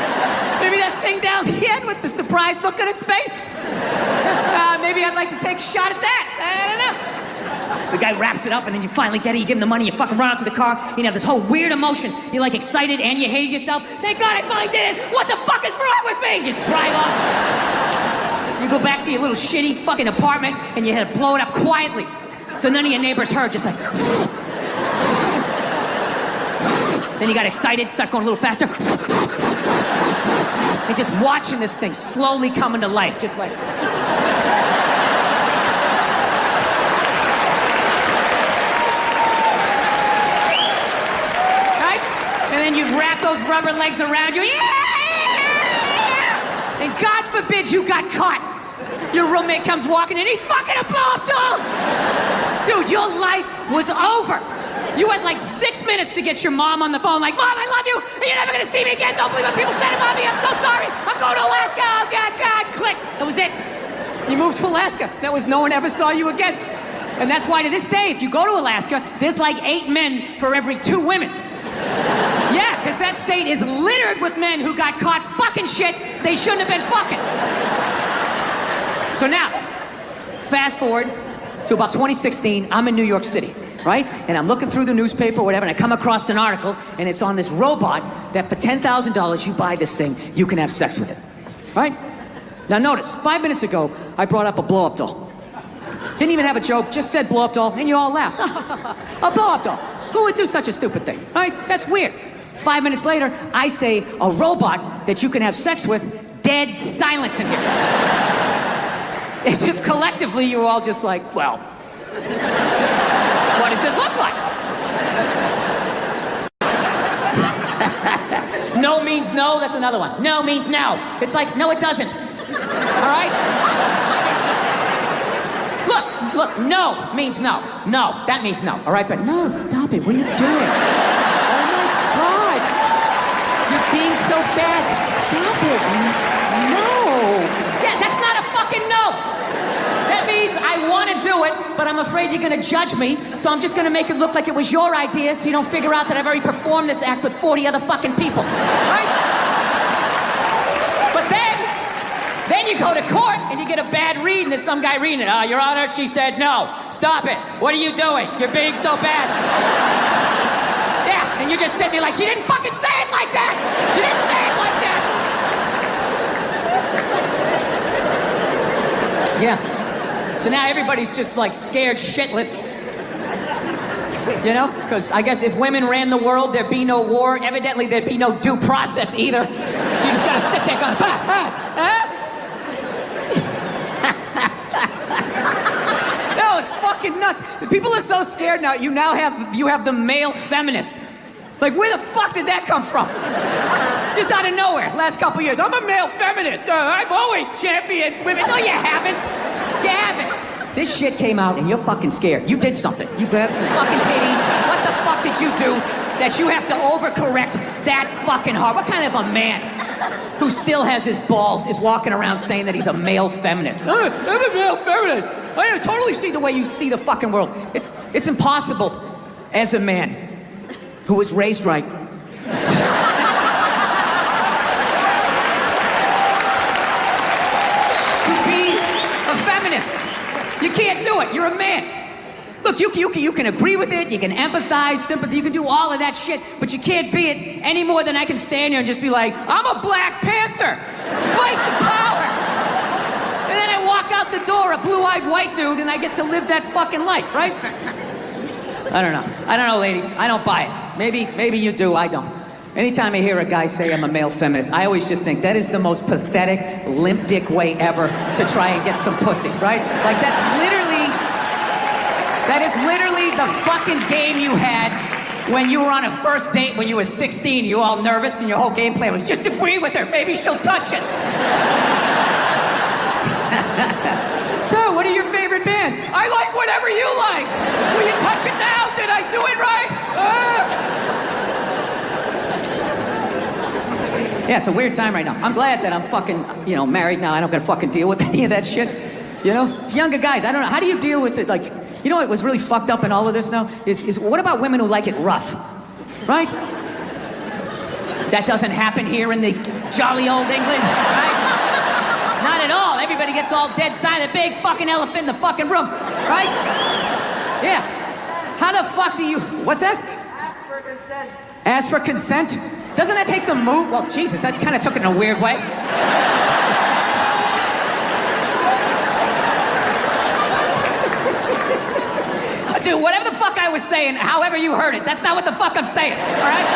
Speaker 1: thing down the end with the surprised look on its face. Maybe I'd like to take a shot at that. I don't know. The guy wraps it up, and then you finally get it. You give him the money. You fucking run out to the car. You have this whole weird emotion. You're like excited and you hated yourself. Thank God I finally did it. What the fuck is wrong with me? Just drive off. You go back to your little shitty fucking apartment, and you had to blow it up quietly, so none of your neighbors heard. Just like. Then you got excited, start going a little faster. And just watching this thing slowly come into life, just like. Right? And then you wrap those rubber legs around you. Yeah! And God forbid you got caught. Your roommate comes walking in, he's fucking a blow-up doll! Dude, your life was over. You had like 6 minutes to get your mom on the phone, like, Mom, I love you, and you're never gonna see me again. Don't believe what people said about me. I'm so sorry. I'm going to Alaska. Oh, God, click. That was it. You moved to Alaska. That was, no one ever saw you again. And that's why to this day, if you go to Alaska, there's like 8 men for every 2 women. Yeah, because that state is littered with men who got caught fucking shit they shouldn't have been fucking. So now, fast forward to about 2016, I'm in New York City. Right? And I'm looking through the newspaper or whatever, and I come across an article, and it's on this robot that for $10,000, you buy this thing, you can have sex with it. Right? Now notice, 5 minutes ago, I brought up a blow-up doll. Didn't even have a joke, just said blow-up doll, and you all laughed. A blow-up doll. Who would do such a stupid thing? Right? That's weird. 5 minutes later, I say a robot that you can have sex with, dead silence in here. As if collectively you were all just like, well... What does it look like? No means no, that's another one. No means no. It's like, no, it doesn't. All right? Look, no means no. No, that means no. All right, but no, stop it. What are you doing? Oh my God. You're being so bad. Stop it. No. Yeah, that's not a fucking no. That means I want to do it, but I'm afraid you're going to judge me, so I'm just going to make it look like it was your idea so you don't figure out that I've already performed this act with 40 other fucking people. Right? But then you go to court and you get a bad read and there's some guy reading it. Your Honor, she said no. Stop it. What are you doing? You're being so bad. Yeah, and you're just sitting there like, she didn't fucking say it like that. She didn't say it like that. Yeah. So now everybody's just like scared shitless. You know? Because I guess if women ran the world, there'd be no war. Evidently, there'd be no due process either. So you just gotta sit there going, No, it's fucking nuts. People are so scared now. You have the male feminist. Like, where the fuck did that come from? Just out of nowhere, last couple years. I'm a male feminist. I've always championed women. No, you haven't. You haven't. This shit came out and you're fucking scared. You did something. You grabbed some fucking titties. What the fuck did you do that you have to overcorrect that fucking hard? What kind of a man who still has his balls is walking around saying that he's a male feminist? I'm a male feminist. I totally see the way you see the fucking world. It's impossible as a man who was raised right. You can't do it. You're a man. Look, you can agree with it. You can empathize, sympathy. You can do all of that shit. But you can't be it any more than I can stand here and just be like, I'm a Black Panther. Fight the power. And then I walk out the door, a blue-eyed white dude, and I get to live that fucking life, right? I don't know, ladies. I don't buy it. Maybe you do. I don't. Anytime I hear a guy say I'm a male feminist, I always just think that is the most pathetic, limp dick way ever to try and get some pussy, right? Like that is literally the fucking game you had when you were on a first date when you were 16, you were all nervous and your whole game plan was just agree with her, maybe she'll touch it. So, what are your favorite bands? I like whatever you like. Will you touch it now? Did I do it right? Yeah, it's a weird time right now. I'm glad that I'm fucking, married now. I don't gotta fucking deal with any of that shit. Younger guys, I don't know. How do you deal with it? Like, what was really fucked up in all of this now is what about women who like it rough, right? That doesn't happen here in the jolly old England, right? Not at all. Everybody gets all dead silent. Big fucking elephant in the fucking room, right? Yeah. How the fuck do you... What's that?
Speaker 12: Ask for consent.
Speaker 1: Ask for consent? Doesn't that take the move? Well, Jesus, that kind of took it in a weird way. Dude, whatever the fuck I was saying, however you heard it, that's not what the fuck I'm saying, all right?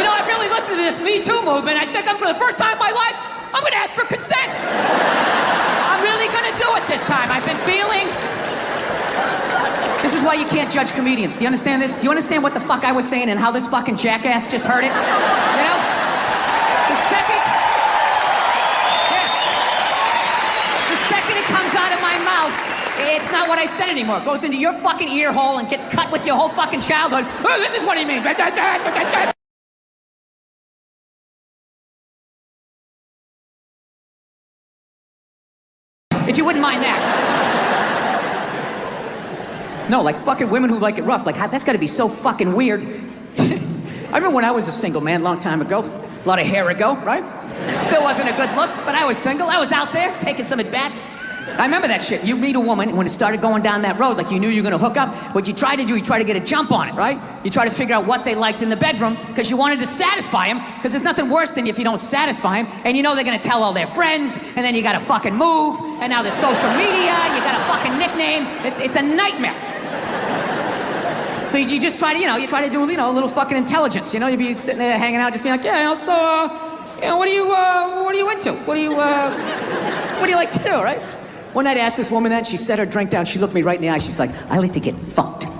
Speaker 1: I really listened to this Me Too movement. I think for the first time in my life, I'm gonna ask for consent. I'm really gonna do it this time. I've been feeling... This is why you can't judge comedians. Do you understand this? Do you understand what the fuck I was saying and how this fucking jackass just heard it? The second it comes out of my mouth, it's not what I said anymore. It goes into your fucking ear hole and gets cut with your whole fucking childhood. Oh, this is what he means. If you wouldn't mind that. No, like fucking women who like it rough. Like, that's gotta be so fucking weird. I remember when I was a single man, long time ago. A lot of hair ago, right? Still wasn't a good look, but I was single. I was out there taking some at-bats. I remember that shit. You meet a woman, when it started going down that road, like you knew you were gonna hook up, what you try to do, you try to get a jump on it, right? You try to figure out what they liked in the bedroom, because you wanted to satisfy them, because there's nothing worse than if you don't satisfy them, and they're gonna tell all their friends, and then you gotta fucking move, and now there's social media, you got a fucking nickname, it's a nightmare. So you just try to, you try to do, a little fucking intelligence, you'd be sitting there hanging out, just being like, yeah, so, what are you into? What do you like to do, right? One night I asked this woman that, she set her drink down, she looked me right in the eye, she's like, I like to get fucked. And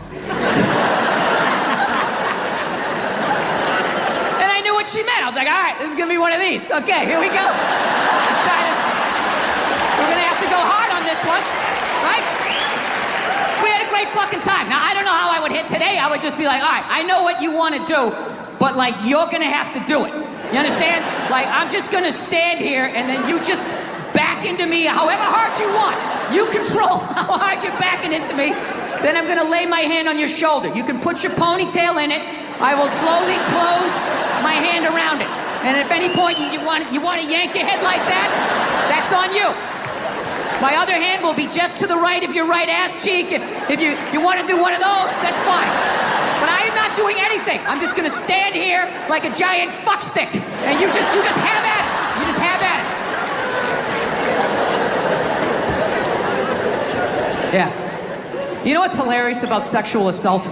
Speaker 1: I knew what she meant. I was like, all right, this is gonna be one of these. Okay, here we go. We're gonna have to go hard on this one, right? We had a great fucking time. Now, I don't know how I would hit today. I would just be like, all right, I know what you want to do, but you're gonna have to do it. You understand? I'm just gonna stand here and then you just back into me however hard you want. You control how hard you're backing into me. Then I'm gonna lay my hand on your shoulder. You can put your ponytail in it. I will slowly close my hand around it. And if at any point you want to yank your head like that, that's on you. My other hand will be just to the right of your right ass cheek. If you want to do one of those, that's fine. But I am not doing anything. I'm just gonna stand here like a giant fuck stick. And you just have at it. You just have at it. Yeah. You know what's hilarious about sexual assault?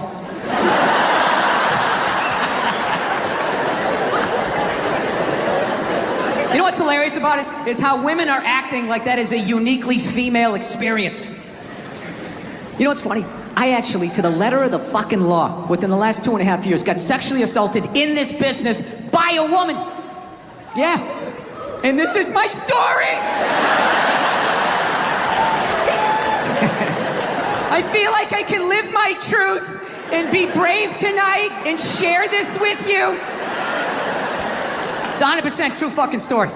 Speaker 1: You know what's hilarious about it? Is how women are acting like that is a uniquely female experience. You know what's funny? I actually, to the letter of the fucking law, within the last 2.5 years, got sexually assaulted in this business by a woman. Yeah. And this is my story. I feel like I can live my truth and be brave tonight and share this with you. It's a 100% true fucking story.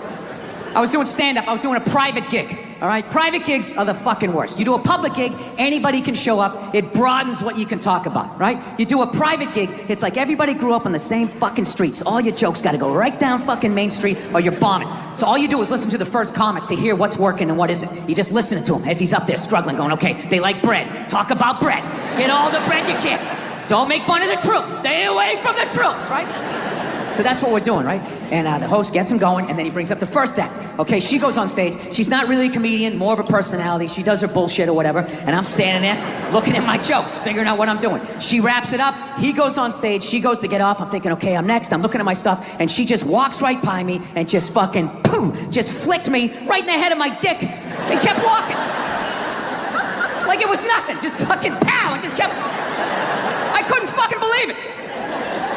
Speaker 1: I was doing stand-up. I was doing a private gig, all right? Private gigs are the fucking worst. You do a public gig, anybody can show up. It broadens what you can talk about, right? You do a private gig, it's like everybody grew up on the same fucking streets. All your jokes gotta go right down fucking Main Street or you're bombing. So all you do is listen to the first comic to hear what's working and what isn't. You just listen to him as he's up there struggling, going, okay, they like bread. Talk about bread. Get all the bread you can. Don't make fun of the troops. Stay away from the troops, right? So that's what we're doing, right? And the host gets him going, and then he brings up the first act. Okay, she goes on stage. She's not really a comedian, more of a personality. She does her bullshit or whatever, and I'm standing there looking at my jokes, figuring out what I'm doing. She wraps it up. He goes on stage. She goes to get off. I'm thinking, okay, I'm next. I'm looking at my stuff, and she just walks right by me and just fucking, boom, just flicked me right in the head of my dick and kept walking. Like it was nothing. Just fucking pow, and just kept... I couldn't fucking believe it.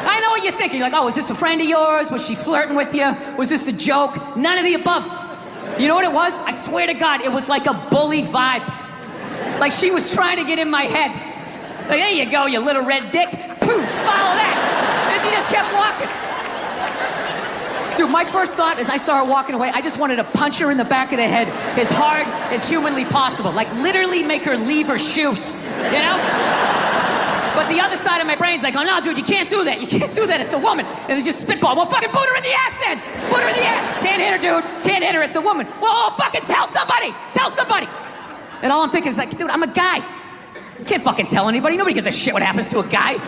Speaker 1: I know what you're thinking. You're like, oh, was this a friend of yours? Was she flirting with you? Was this a joke? None of the above. You know what it was? I swear to God, it was like a bully vibe. Like she was trying to get in my head. Like, there you go, you little red dick. Poof, follow that. just kept walking. Dude, my first thought as I saw her walking away, I just wanted to punch her in the back of the head as hard as humanly possible. Like, literally make her leave her shoes, you know? But the other side of my brain's like, oh, no, dude, you can't do that. You can't do that. It's a woman. And it's just spitball. Well, fucking boot her in the ass then. Boot her in the ass. Can't hit her, dude. Can't hit her. It's a woman. Well, fucking tell somebody. Tell somebody. And all I'm thinking is like, dude, I'm a guy. You can't fucking tell anybody. Nobody gives a shit what happens to a guy.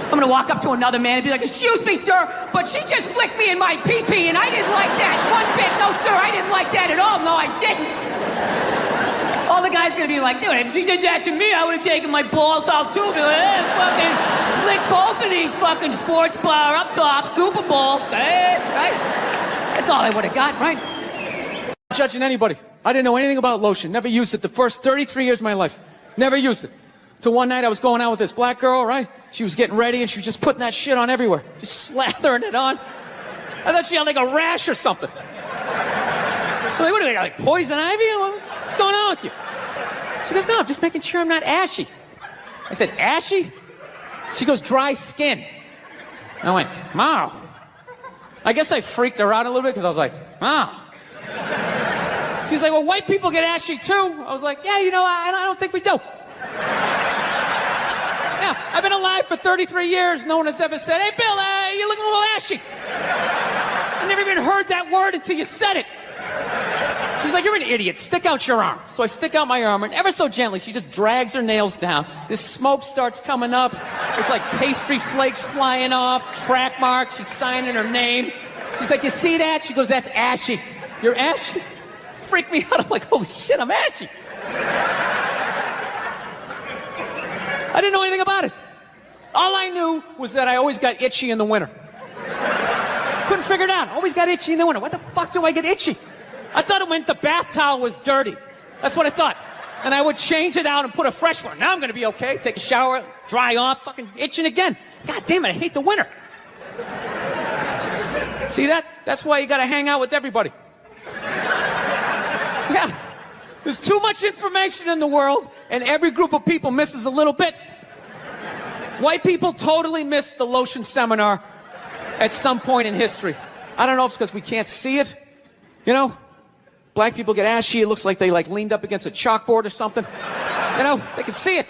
Speaker 1: I'm gonna walk up to another man and be like, excuse me, sir, but she just flicked me in my pee-pee and I didn't like that one bit. No, sir, I didn't like that at all. No, I didn't. All the guy's gonna be like, dude, if she did that to me, I would have taken my balls out too. Be like, hey, fucking flick both of these fucking sports bar up top, Super Bowl. Hey, right? That's all I would have got, right?
Speaker 3: Not judging anybody. I didn't know anything about Lotion. Never used it the first 33 years of my life. Never used it. Till one night I was going out with this black girl, right? She was getting ready and she was just putting that shit on everywhere. Just slathering it on. I thought she had like a rash or something. I'm like, what do you got, like poison ivy? What's going on with you? She goes, no, I'm just making sure I'm not ashy. I said, ashy? She goes, dry skin. I went, wow. I guess I freaked her out a little bit because I was like, wow. She's like, well, white people get ashy too. I was like, yeah, you know, I don't think we do. Yeah, I've been alive for 33 years. No one has ever said, hey, Bill, you're looking a little ashy. I never even heard that word until you said it. She's like, you're an idiot. Stick out your arm. So I stick out my arm, and ever so gently, she just drags her nails down. This smoke starts coming up. There's like pastry flakes flying off, track marks. She's signing her name. She's like, you see that? She goes, that's ashy. You're ashy? Freak me out. I'm like, holy shit, I'm ashy. I didn't know anything about it. All I knew was that I always got itchy in the winter. Couldn't figure it out. Always got itchy in the winter. What the fuck do I get itchy? I thought it meant the bath towel was dirty. That's what I thought. And I would change it out and put a fresh one. Now I'm going to be okay. Take a shower, dry off, fucking itching again. God damn it, I hate the winter. See that? That's why you got to hang out with everybody. Yeah. There's too much information in the world, and every group of people misses a little bit. White people totally missed the Lotion seminar at some point in history. I don't know if it's because we can't see it. You know? Black people get ashy. It looks like they leaned up against a chalkboard or something. You know? They can see it.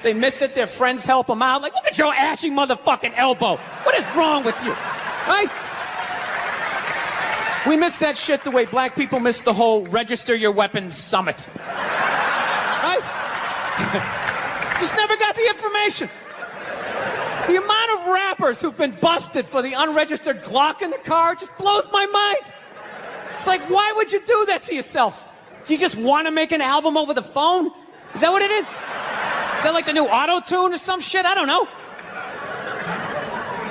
Speaker 3: They miss it. Their friends help them out. Like, look at your ashy motherfucking elbow. What is wrong with you? Right? We miss that shit the way black people miss the whole register your weapons summit. Right? Just never got the information. The amount of rappers who've been busted for the unregistered Glock in the car just blows my mind. It's like, why would you do that to yourself? Do you just want to make an album over the phone? Is that what it is? Is that like the new auto-tune or some shit? I don't know.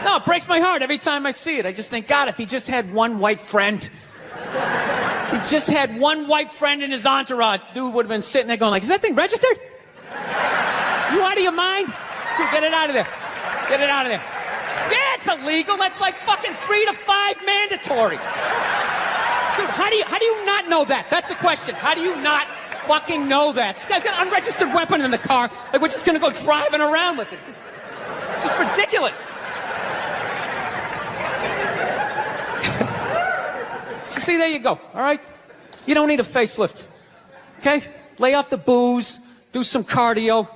Speaker 3: No, it breaks my heart every time I see it. I just think, God, if he just had one white friend. If he just had one white friend in his entourage, the dude would have been sitting there going like, is that thing registered? You out of your mind? Dude, get it out of there. Get it out of there. Yeah, it's illegal. That's like fucking 3 to 5 mandatory. Dude, how do you not know that? That's the question. How do you not fucking know that? This guy's got an unregistered weapon in the car. Like, we're just gonna go driving around with it. It's just ridiculous. So see, there you go, all right? You don't need a facelift, okay? Lay off the booze, do some cardio,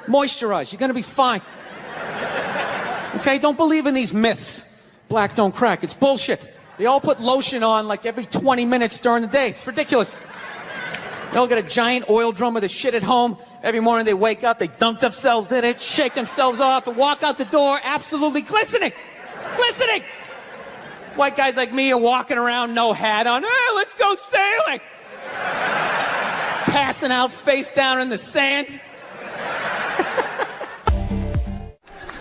Speaker 3: moisturize. You're gonna be fine. Okay, don't believe in these myths. Black don't crack, it's bullshit. They all put lotion on like every 20 minutes during the day. It's ridiculous. They all got a giant oil drum of the shit at home. Every morning they wake up, they dunk themselves in it, shake themselves off, and walk out the door absolutely glistening. Glistening! White guys like me are walking around, no hat on. Hey, let's go sailing! Passing out face down in the sand.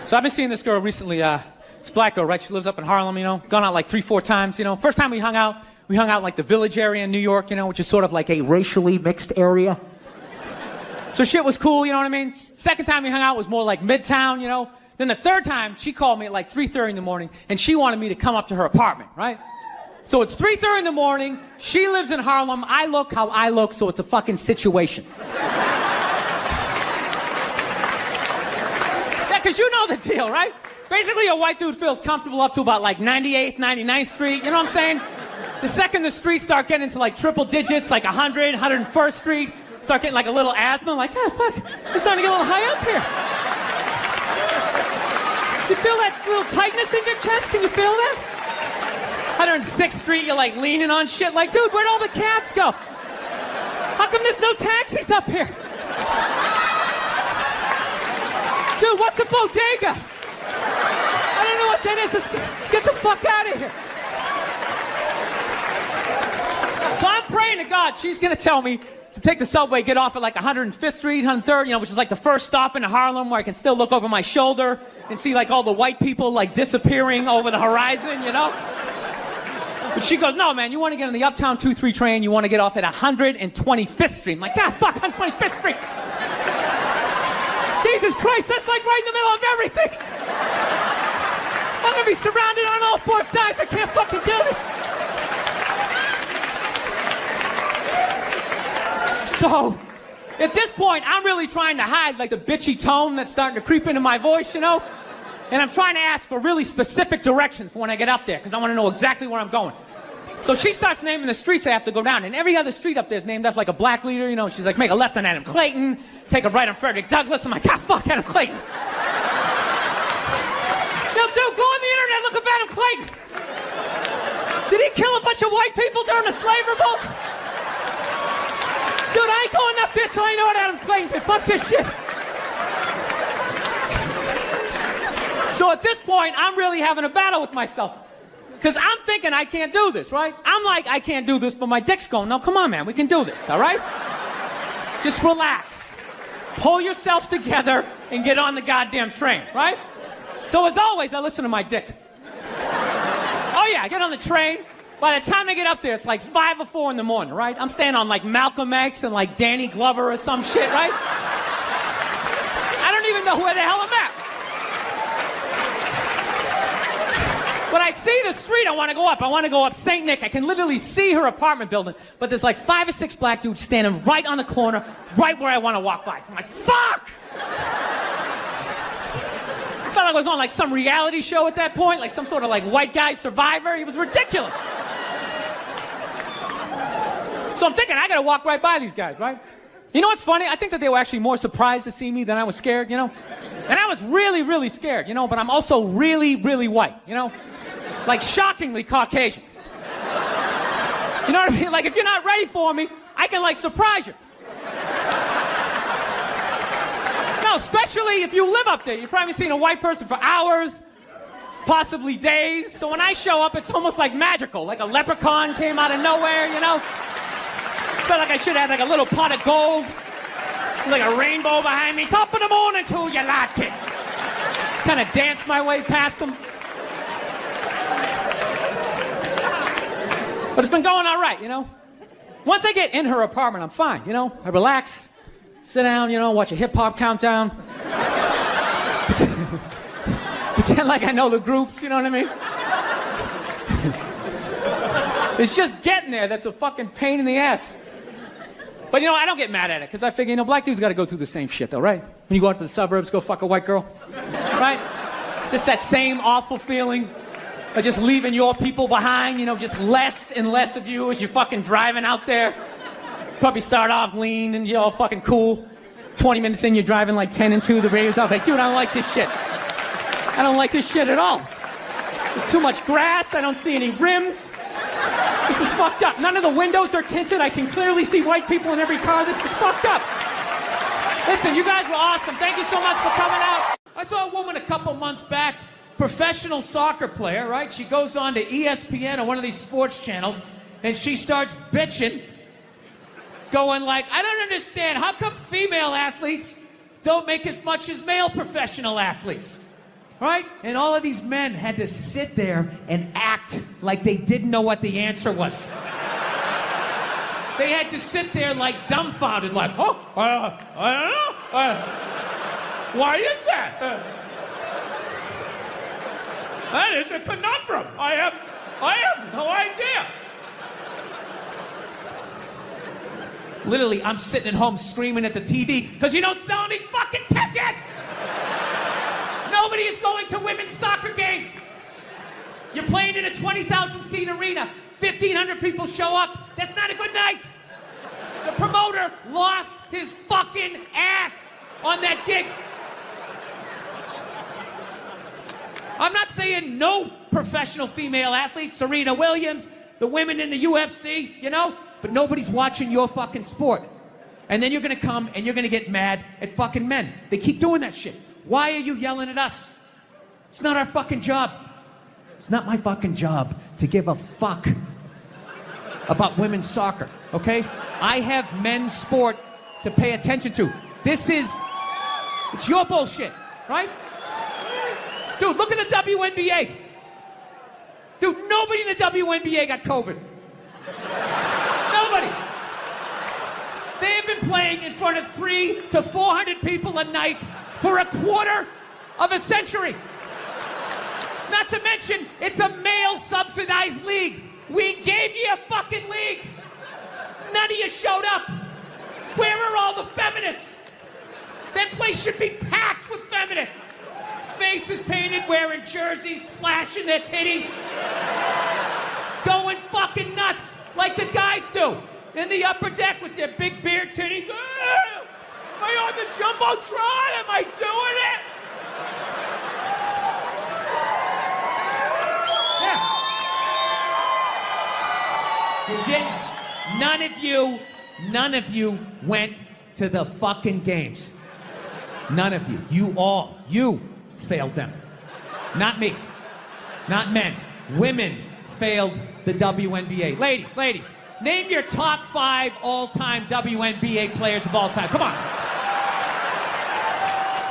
Speaker 4: So I've been seeing this girl recently, this black girl, right? She lives up in Harlem, you know, gone out like 3-4 times, you know. First time we hung out in like the Village area in New York, you know, which is sort of like a racially mixed area. So shit was cool, you know what I mean? Second time we hung out was more like Midtown, you know. Then the third time, she called me at like 3:30 in the morning, and she wanted me to come up to her apartment, right? So it's 3:30 in the morning, she lives in Harlem, I look how I look, so it's a fucking situation. Yeah, because you know the deal, right?
Speaker 5: Basically, a white dude feels comfortable up to about like 98th, 99th Street. You know what I'm saying? The second the streets start getting into like triple digits, like 100, 101st Street, start getting like a little asthma. Like, oh, fuck, it's starting to get a little high up here. You feel that little tightness in your chest? Can you feel that? 106th Street, you're like leaning on shit. Like, dude, where'd all the cabs go? How come there's no taxis up here? Dude, what's a bodega? I don't know what that is. Let's get the fuck out of here. So I'm praying to God she's going to tell me to take the subway, get off at like 105th Street, 103rd, you know, which is like the first stop in Harlem where I can still look over my shoulder and see like all the white people like disappearing over the horizon, you know? But she goes, no, man, you want to get on the Uptown 2-3 train, you want to get off at 125th Street. I'm like, God, fuck, 125th Street. Jesus Christ, that's like right in the middle of everything. I'm going to be surrounded on all four sides. I can't fucking do this. So, at this point, I'm really trying to hide like the bitchy tone that's starting to creep into my voice, you know? And I'm trying to ask for really specific directions for when I get up there, because I want to know exactly where I'm going. So she starts naming the streets I have to go down, and every other street up there is named after like a black leader, you know? She's like, make a left on Adam Clayton, take a right on Frederick Douglass. I'm like, God, fuck Adam Clayton. Yo, dude, go on the internet, look up Adam Clayton. Did he kill a bunch of white people during the slave revolt? Dude, I ain't going up there till I know what Adam Clayton did. Fuck this shit. So at this point, I'm really having a battle with myself. Because I'm thinking I can't do this, right? I'm like, I can't do this, but my dick's going, no, come on, man, we can do this, all right? Just relax. Pull yourself together and get on the goddamn train, right? So as always, I listen to my dick. Oh yeah, I get on the train. By the time I get up there, it's like 5 or 4 in the morning, right? I'm staying on like Malcolm X and like Danny Glover or some shit, right? I don't even know where the hell I'm at. But I see the street I want to go up. I want to go up St. Nick. I can literally see her apartment building. But there's like 5 or 6 black dudes standing right on the corner, right where I want to walk by. So I'm like, fuck! I felt like I was on like some reality show at that point, like some sort of like white guy survivor. It was ridiculous. So I'm thinking, I gotta walk right by these guys, right? You know what's funny? I think that they were actually more surprised to see me than I was scared, you know? And I was really, really scared, you know, but I'm also really, really white, you know? Like shockingly Caucasian. You know what I mean? Like if you're not ready for me, I can like surprise you. No, especially if you live up there. You've probably seen a white person for hours, possibly days. So when I show up, it's almost like magical. Like a leprechaun came out of nowhere, you know? Felt like I should have like a little pot of gold, like a rainbow behind me. Top of the morning to you, latte. Kind of danced my way past them. But it's been going all right, you know? Once I get in her apartment, I'm fine, you know? I relax, sit down, you know, watch a hip-hop countdown. Pretend like I know the groups, you know what I mean? It's just getting there that's a fucking pain in the ass. But, you know, I don't get mad at it, because I figure, you know, black dudes got to go through the same shit, though, right? When you go out to the suburbs, go fuck a white girl, right? Just that same awful feeling of just leaving your people behind, you know, just less and less of you as you're fucking driving out there. Probably start off lean and you're all fucking cool. 20 minutes in, you're driving like 10 and 2, the radio's out. Like, dude, I don't like this shit. I don't like this shit at all. There's too much grass, I don't see any rims. This is fucked up. None of the windows are tinted. I can clearly see white people in every car. This is fucked up. Listen, you guys were awesome. Thank you so much for coming out. I saw a woman a couple months back, professional soccer player, right? She goes on to ESPN or one of these sports channels, and she starts bitching, going like, I don't understand. How come female athletes don't make as much as male professional athletes? Right? And all of these men had to sit there and act like they didn't know what the answer was. They had to sit there like dumbfounded, like, oh, I don't know. Why is that? That is a conundrum. I have no idea. Literally, I'm sitting at home screaming at the TV because you don't sell any fucking tickets.
Speaker 1: Nobody is going to women's soccer games. You're playing in a 20,000 seat arena. 1,500 people show up. That's not a good night. The promoter lost his fucking ass on that gig. I'm not saying no professional female athletes, Serena Williams, the women in the UFC, you know, but nobody's watching your fucking sport. And then you're gonna come and you're gonna get mad at fucking men. They keep doing that shit. Why are you yelling at us? It's not our fucking job. It's not my fucking job to give a fuck about women's soccer, okay? I have men's sport to pay attention to. It's your bullshit, right? Dude, look at the WNBA. Dude, nobody in the WNBA got COVID. Nobody. They have been playing in front of 300 to 400 people a night for a quarter of a century. Not to mention, it's a male-subsidized league. We gave you a fucking league. None of you showed up. Where are all the feminists? That place should be packed with feminists. Faces painted, wearing jerseys, flashing their titties. Going fucking nuts like the guys do. In the upper deck with their big beard titties. Am I on the Jumbotron? Am I doing it? Yeah. You didn't. None of you went to the fucking games. None of you. You failed them. Not me. Not men. Women failed the WNBA. Ladies, name your top 5 all-time WNBA players of all time. Come on.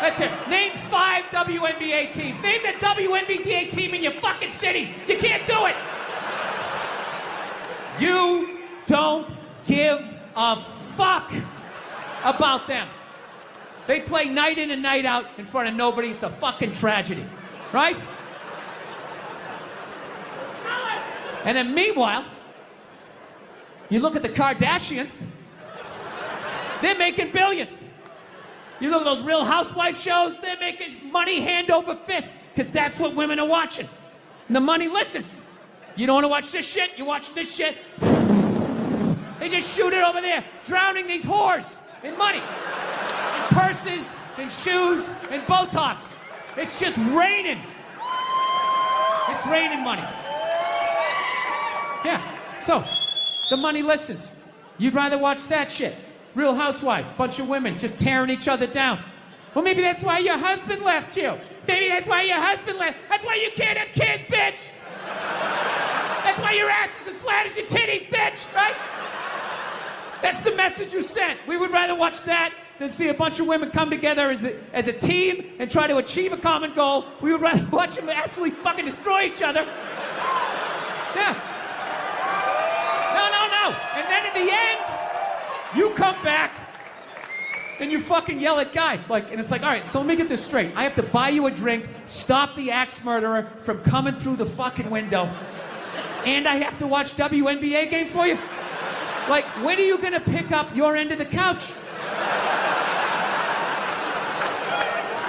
Speaker 1: That's it. Name 5 WNBA teams. Name the WNBA team in your fucking city. You can't do it. You don't give a fuck about them. They play night in and night out in front of nobody. It's a fucking tragedy. Right? And then meanwhile, you look at the Kardashians, they're making billions. You look at those Real Housewife shows, they're making money hand over fist, because that's what women are watching. And the money listens. You don't want to watch this shit, you watch this shit. They just shoot it over there, drowning these whores in money. In purses, in shoes, in Botox. It's just raining. It's raining money. Yeah, so the money listens. You'd rather watch that shit. Real Housewives, bunch of women just tearing each other down. Well, maybe that's why your husband left you. Maybe that's why your husband left. That's why you can't have kids, bitch. That's why your ass is as flat as your titties, bitch, right? That's the message you sent. We would rather watch that than see a bunch of women come together as a team and try to achieve a common goal. We would rather watch them actually fucking destroy each other. Yeah. No. And then in the end, you come back and you fucking yell at guys. And it's like, all right, so let me get this straight. I have to buy you a drink, stop the axe murderer from coming through the fucking window, and I have to watch WNBA games for you? Like, when are you gonna pick up your end of the couch?